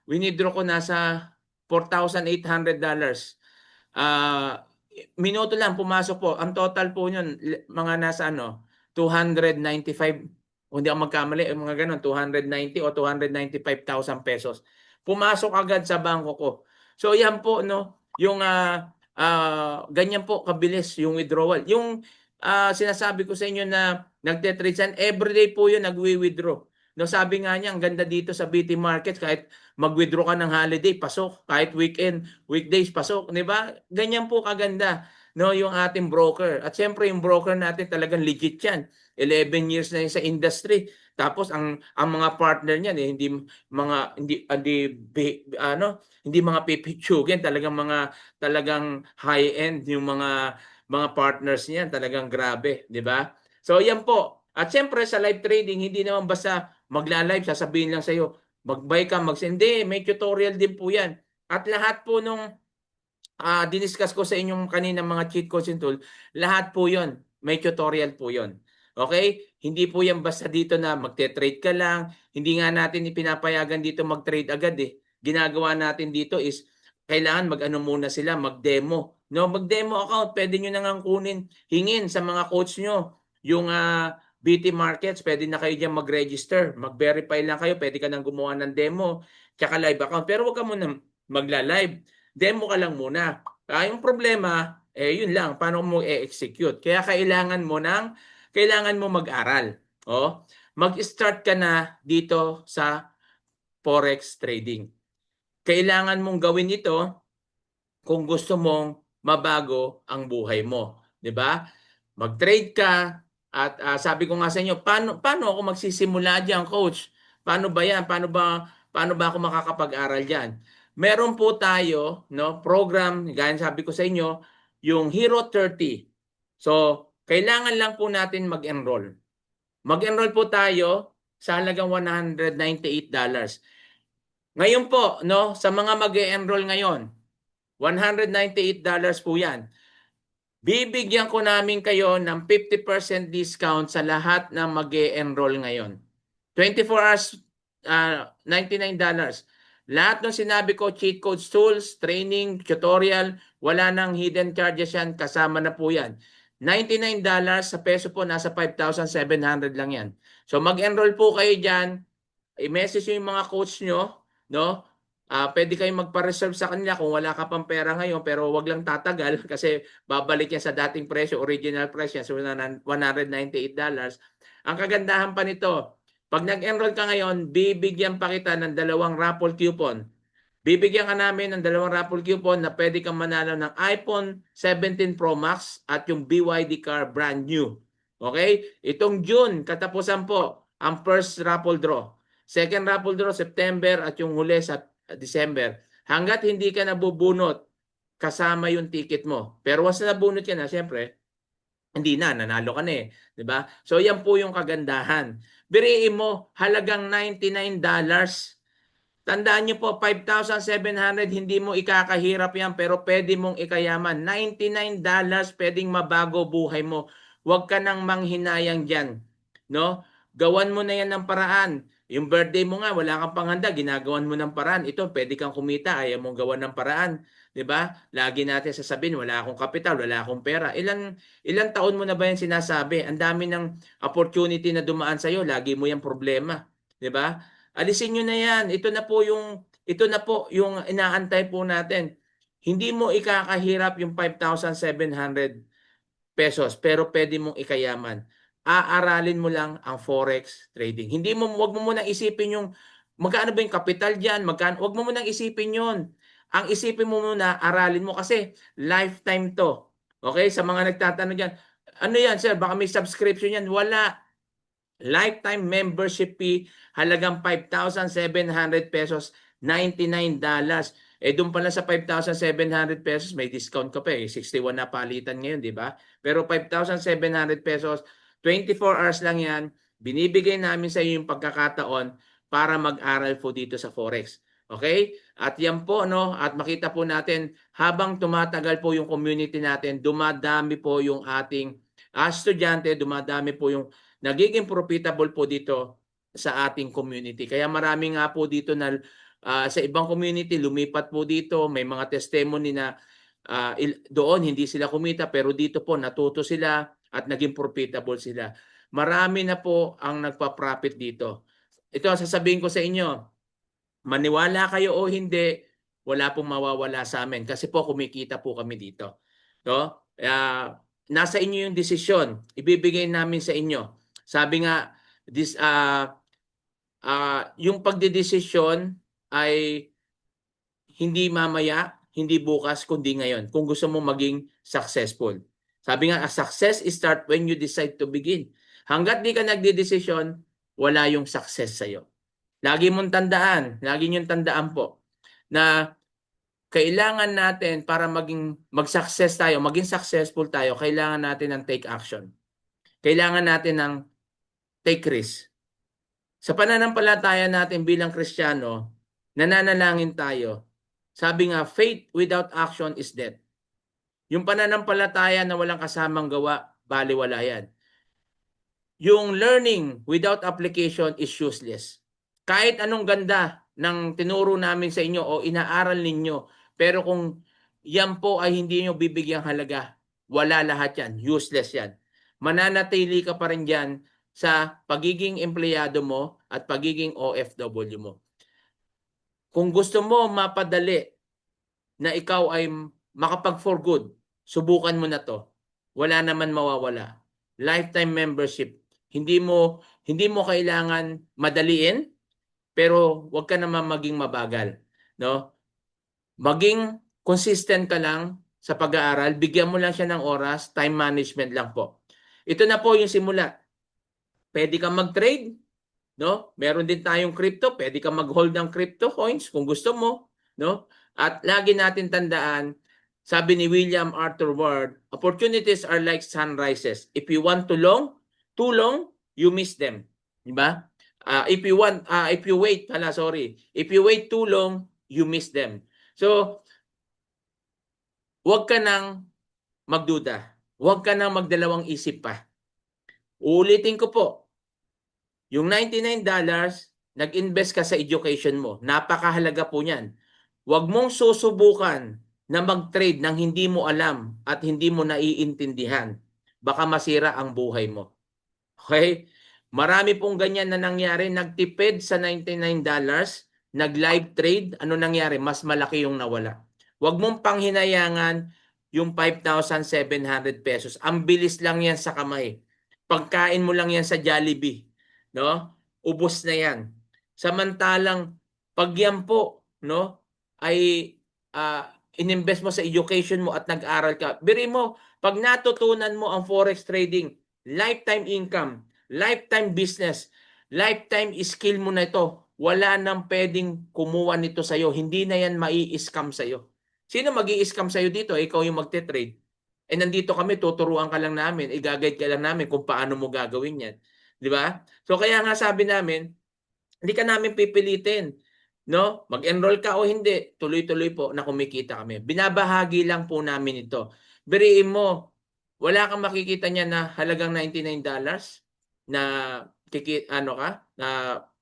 winidraw ko nasa $4,800. Minuto lang pumasok po. Ang total po niyon mga nasa 295, kung hindi ako magkamali, mga ganun, 290 o 295,000 pesos. Pumasok agad sa bangko ko. So yan po, no, yung ganyan po kabilis yung withdrawal. Yung sinasabi ko sa inyo na nagte-trade yan, everyday po yun nagwi-withdraw. No, sabi nga niya, ang ganda dito sa BT Markets, kahit mag-withdraw ka ng holiday, pasok. Kahit weekend, weekdays, pasok. Di ba? Ganyan po kaganda, no, yung ating broker. At siyempre, yung broker natin talagang legit yan. 11 years na yun sa industry. Tapos ang mga partner niyan hindi mga pipitsugin, talagang high end yung mga partners niyan, talagang grabe, di ba? So yan po. At siyempre sa live trading, hindi naman basta magla-live, sasabihin lang sa iyo, mag-buy ka, hindi, may tutorial din po yan. At lahat po nung diniscuss ko sa inyong kanina mga cheat codes and tool, lahat po yon, may tutorial po yon. Okay? Hindi po yan basta dito na magte-trade ka lang. Hindi nga natin ipinapayagan dito mag-trade agad eh. Ginagawa natin dito is kailangan mag-ano muna sila, mag-demo. No, mag-demo account, pwede nyo nang kunin, hingin sa mga coach nyo yung BT Markets, pwede na kayo diyan mag-register, mag-verify lang kayo, pwede ka nang gumawa ng demo, tsaka live account. Pero huwag ka muna magla-live. Demo ka lang muna. Yung problema, yun lang, paano mo i-execute. Kaya kailangan mo mag-aral. Mag-start ka na dito sa forex trading. Kailangan mong gawin ito kung gusto mong mabago ang buhay mo, 'di ba? Mag-trade ka at sabi ko nga sa inyo, paano ako magsisimula diyan, coach? Paano ba 'yan? Paano ba ako makakapag-aral diyan? Meron po tayo, no, program, gaya sabi ko sa inyo, yung Hero 30. So, kailangan lang po natin mag-enroll. Mag-enroll po tayo sa halagang $198. Ngayon po, no, sa mga mag-e-enroll ngayon, $198 po yan. Bibigyan ko namin kayo ng 50% discount sa lahat ng mag-e-enroll ngayon. 24 hours, $99. Lahat ng sinabi ko, cheat codes, tools, training, tutorial, wala nang hidden charges yan, kasama na po yan. $99 sa peso po, nasa 5,700 lang yan. So mag-enroll po kayo dyan, i-message nyo yung mga coach nyo, no? Pwede kayong magpa-reserve sa kanila kung wala ka pang pera ngayon, pero wag lang tatagal kasi babalik yan sa dating presyo, original presyo, so $198. Ang kagandahan pa nito, pag nag-enroll ka ngayon, bibigyan pa kita ng 2 raffle coupon. Bibigyan ka namin ng 2 raffle coupon na pwede kang manalo ng iPhone 17 Pro Max at yung BYD car brand new. Okay? Itong June, katapusan po ang first raffle draw. Second raffle draw, September, at yung huli sa December. Hanggat hindi ka nabubunot, kasama yung ticket mo. Pero once na nabunot ka na, syempre, hindi na, nanalo ka na eh. Diba? So yan po yung kagandahan. Biriin mo, halagang $99. Tandaan niyo po, 5,700, hindi mo ikakahirap yan, pero pwede mong ikayaman. $99, pwedeng mabago buhay mo. Huwag ka nang manghinayang dyan. No? Gawan mo na yan ng paraan. Yung birthday mo nga, wala kang panghanda, ginagawan mo ng paraan. Ito, pwede kang kumita, ayaw mong gawan ng paraan. 'Di ba? Lagi natin sasabihin, wala akong kapital, wala akong pera. Ilang taon mo na ba yan sinasabi? Ang dami ng opportunity na dumaan sa iyo, lagi mo yung problema. 'Di ba? Alisin nyo na yan. Ito na po yung inaantay po natin. Hindi mo ikakahirap yung 5,700 pesos, pero pwede mong ikayaman. Aaralin mo lang ang forex trading. Wag mo munang isipin yung magkano ba yung kapital diyan, wag mo munang isipin 'yon. Ang isipin mo muna, aralin mo kasi lifetime 'to. Okay? Sa mga nagtatanong diyan, ano 'yan, sir? Baka may subscription 'yan. Wala. Lifetime membership fee, halagang 5,700 pesos, $99. Doon pala sa 5,700 pesos, may discount ka pa 61 na palitan ngayon, di ba? Pero 5,700 pesos, 24 hours lang yan, binibigay namin sa iyo yung pagkakataon para mag-aral po dito sa Forex. Okay? At yan po, no? At makita po natin, habang tumatagal po yung community natin, dumadami po yung ating estudyante, dumadami po yung nagiging profitable po dito sa ating community. Kaya marami nga po dito na sa ibang community, lumipat po dito. May mga testimony na doon hindi sila kumita pero dito po natuto sila at naging profitable sila. Marami na po ang nagpa-profit dito. Ito ang sasabihin ko sa inyo, maniwala kayo o hindi, wala pong mawawala sa amin kasi po kumikita po kami dito. No? Nasa inyo yung desisyon, ibibigay namin sa inyo. Sabi nga, yung pagdedesisyon ay hindi mamaya, hindi bukas, kundi ngayon. Kung gusto mo maging successful. Sabi nga, a success is start when you decide to begin. Hanggat di ka nagdedesisyon, wala yung success sa'yo. Lagi mong tandaan, lagi niyong tandaan po, na kailangan natin para mag-success tayo, maging successful tayo, kailangan natin ng take action. Kailangan natin ng take risk. Sa pananampalataya natin bilang Kristiyano, nananalangin tayo. Sabi nga, faith without action is death. Yung pananampalataya na walang kasamang gawa, baliwala yan. Yung learning without application is useless. Kahit anong ganda ng tinuro namin sa inyo o inaaral ninyo, pero kung yan po ay hindi nyo bibigyang halaga, wala lahat yan. Useless yan. Mananatili ka pa rin dyan sa pagiging empleyado mo at pagiging OFW mo. Kung gusto mo mapadali na ikaw ay makapag-for good, subukan mo na to. Wala naman mawawala. Lifetime membership. Hindi mo kailangan madaliin, pero wag ka naman maging mabagal, no? Maging consistent ka lang sa pag-aaral, bigyan mo lang siya ng oras, time management lang po. Ito na po yung simula. Pwede kang mag-trade, no? Meron din tayong crypto, pwede kang mag-hold ng crypto coins kung gusto mo, no? At lagi natin tandaan, sabi ni William Arthur Ward, opportunities are like sunrises. If you want too long, you miss them. Di ba? If you wait too long, you miss them. So, huwag ka nang magduda. Huwag ka nang magdalawang isip pa. Uulitin ko po, yung $99, nag-invest ka sa education mo. Napakahalaga po niyan. Huwag mong susubukan na mag-trade ng hindi mo alam at hindi mo naiintindihan. Baka masira ang buhay mo. Okay? Marami pong ganyan na nangyari. Nagtipid sa $99, nag-live trade. Ano nangyari? Mas malaki yung nawala. Huwag mong panghinayangan yung 5,700 pesos. Ang bilis lang yan sa kamay. Pagkain mo lang yan sa Jollibee. No? Ubos na yan. Samantalang, pag yan po, no, ay ininvest mo sa education mo at nag-aral ka. Biri mo, pag natutunan mo ang forex trading, lifetime income, lifetime business, lifetime skill mo na ito, wala nang pwedeng kumuha nito sa'yo. Hindi na yan mai-scam sa'yo. Sino mag-i-scam sa'yo dito? Ikaw yung magte-trade. Nandito kami, tuturuan ka lang namin, i-guide ka lang namin kung paano mo gagawin yan. Di ba? So kaya nga sabi namin, hindi ka namin pipilitin. No? Mag-enroll ka o hindi, tuloy-tuloy po na kumikita kami. Binabahagi lang po namin ito. Biriin mo, wala kang makikita niya na halagang $99 na na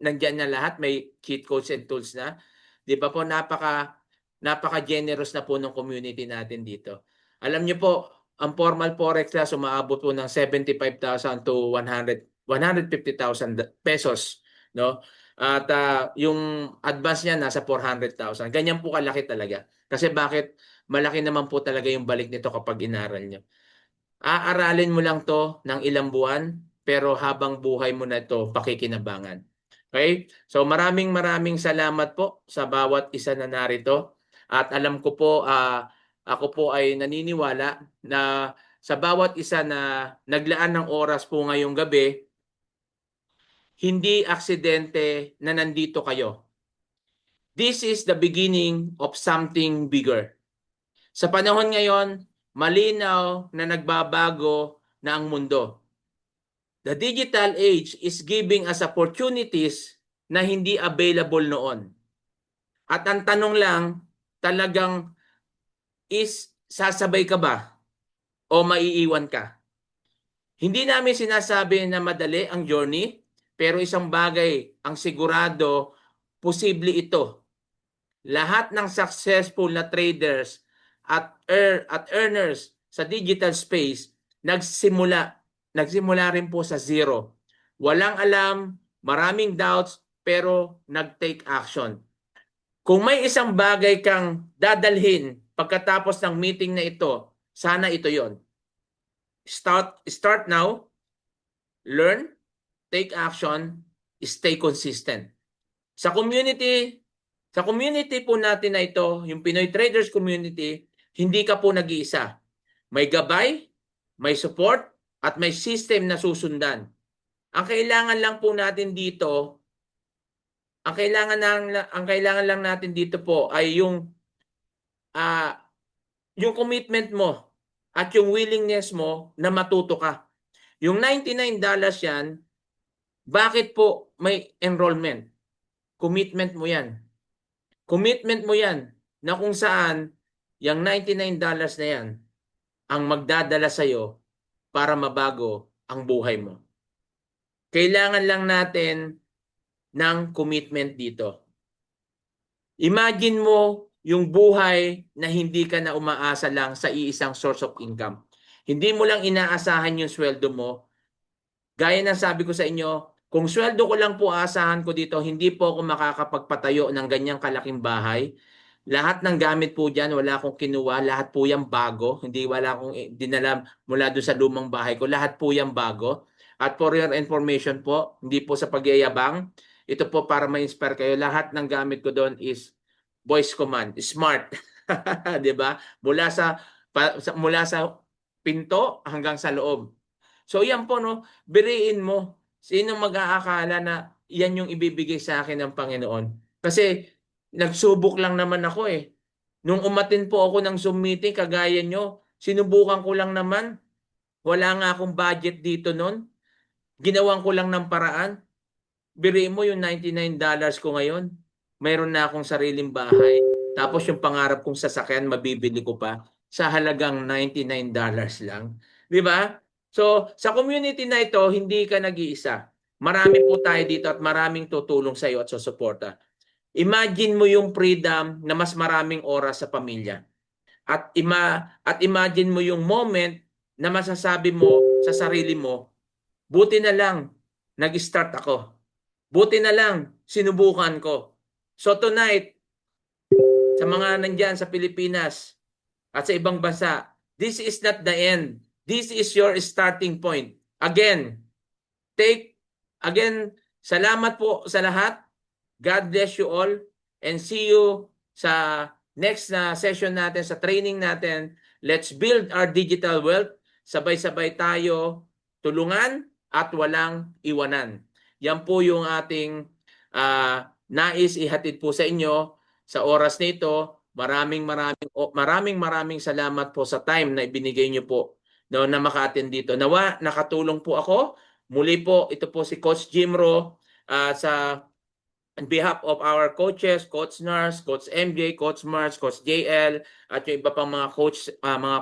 nandiyan na lahat, may cheat codes and tools na. Di ba po, napaka-generous na po ng community natin dito. Alam niyo po, ang formal forex class umaabot po ng 75,000 to 150,000 pesos, no? At yung advance niya nasa 400,000. Ganyan po kalaki talaga. Kasi bakit? Malaki naman po talaga yung balik nito kapag inaral niyo. Aaralin mo lang to ng ilang buwan, pero habang buhay mo na ito, pakikinabangan. Okay? So maraming salamat po sa bawat isa na narito. At alam ko po, ako po ay naniniwala na sa bawat isa na naglaan ng oras po ngayong gabi, hindi aksidente na nandito kayo. This is the beginning of something bigger. Sa panahon ngayon, malinaw na nagbabago na ang mundo. The digital age is giving us opportunities na hindi available noon. At ang tanong lang, talagang sasabay ka ba o maiiwan ka? Hindi namin sinasabi na madali ang journey, pero isang bagay ang sigurado, posible ito. lahat ng successful na traders at earners sa digital space nagsimula rin po sa zero. Walang alam, maraming doubts, pero nag-take action. Kung may isang bagay kang dadalhin pagkatapos ng meeting na ito, sana ito yon. Start now, learn, take action, stay consistent. Sa community po natin na ito, yung Pinoy Traders Community, hindi ka po nag-iisa. May gabay, may support, at may system na susundan. Ang kailangan lang po natin dito, ang kailangan lang natin dito po ay yung commitment mo at yung willingness mo na matuto ka. Yung $99 yan, bakit po may enrollment? Commitment mo yan. Commitment mo yan na kung saan yung $99 na yan ang magdadala sa'yo para mabago ang buhay mo. Kailangan lang natin ng commitment dito. Imagine mo yung buhay na hindi ka na umaasa lang sa iisang source of income. Hindi mo lang inaasahan yung sweldo mo. Gaya ng sabi ko sa inyo, kung sweldo ko lang po aasahan ko dito, hindi po ako makakapagpatayo ng ganyang kalaking bahay. Lahat ng gamit po dyan, wala akong kinuha. Lahat po yan bago. Wala akong dinala mula doon sa lumang bahay ko. Lahat po yan bago. At for your information po, hindi po sa pagyayabang, ito po para ma-inspire kayo. Lahat ng gamit ko doon is voice command, smart. 'Di ba? Mula sa pinto hanggang sa loob. So yan po, no, biriin mo. Sino mag-aakala na yan yung ibibigay sa akin ng Panginoon? Kasi nagsubok lang naman ako eh. Nung umatin po ako ng Zoom meeting, kagaya nyo, sinubukan ko lang naman. Wala nga akong budget dito noon. Ginawan ko lang ng paraan. Biriin mo yung $99 ko ngayon. Mayroon na akong sariling bahay. Tapos yung pangarap kong sasakyan, mabibili ko pa sa halagang $99 lang. Di ba? So, sa community na ito, hindi ka nag-iisa. Marami po tayo dito at maraming tutulong sa iyo at susuporta. Imagine mo yung freedom na mas maraming oras sa pamilya. At imagine mo yung moment na masasabi mo sa sarili mo, buti na lang, nag-start ako. Buti na lang, sinubukan ko. So tonight, sa mga nandyan sa Pilipinas at sa ibang bansa, this is not the end. This is your starting point. Again, salamat po sa lahat. God bless you all and see you sa next na session natin, sa training natin. Let's build our digital wealth. Sabay-sabay tayo tulungan at walang iwanan. Yan po yung ating nais ihatid po sa inyo sa oras nito. Maraming salamat po sa time na ibinigay niyo po na maka-attend dito. Nawa, nakatulong po ako. Muli po, ito po si Coach Jimro on behalf of our coaches, Coach Nars, Coach MJ, Coach Mars, Coach JL, at yung iba pang mga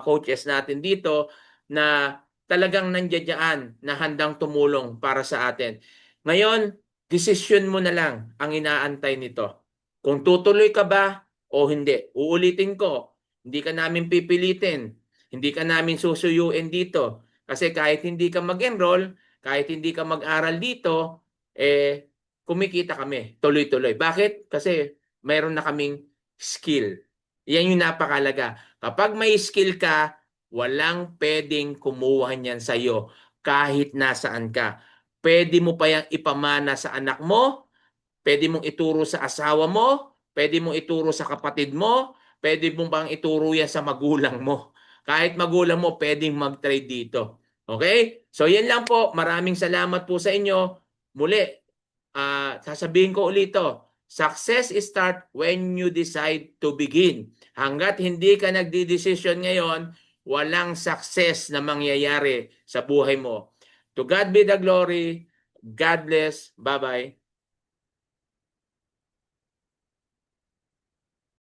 coaches natin dito na talagang nandiyan na handang tumulong para sa atin. Ngayon, decision mo na lang ang inaantay nito. Kung tutuloy ka ba o hindi. Uulitin ko, hindi ka namin pipilitin. Hindi ka namin susuyuin dito. Kasi kahit hindi ka mag-enroll, kahit hindi ka mag-aral dito, kumikita kami tuloy-tuloy. Bakit? Kasi mayroon na kaming skill. Yan yung napakalaga. Kapag may skill ka, walang pwedeng kumuha niyan sa'yo kahit nasaan ka. Pwede mo pa yung ipamana sa anak mo, pwede mong ituro sa asawa mo, pwede mong ituro sa kapatid mo, pwede mong pang ituro yan sa magulang mo. Kahit magulang mo, pwedeng mag-trade dito. Okay? So yan lang po. Maraming salamat po sa inyo. Muli, sasabihin ko ulit to. Success start when you decide to begin. Hanggat hindi ka nagdi-decision ngayon, walang success na mangyayari sa buhay mo. To God be the glory. God bless. Bye-bye.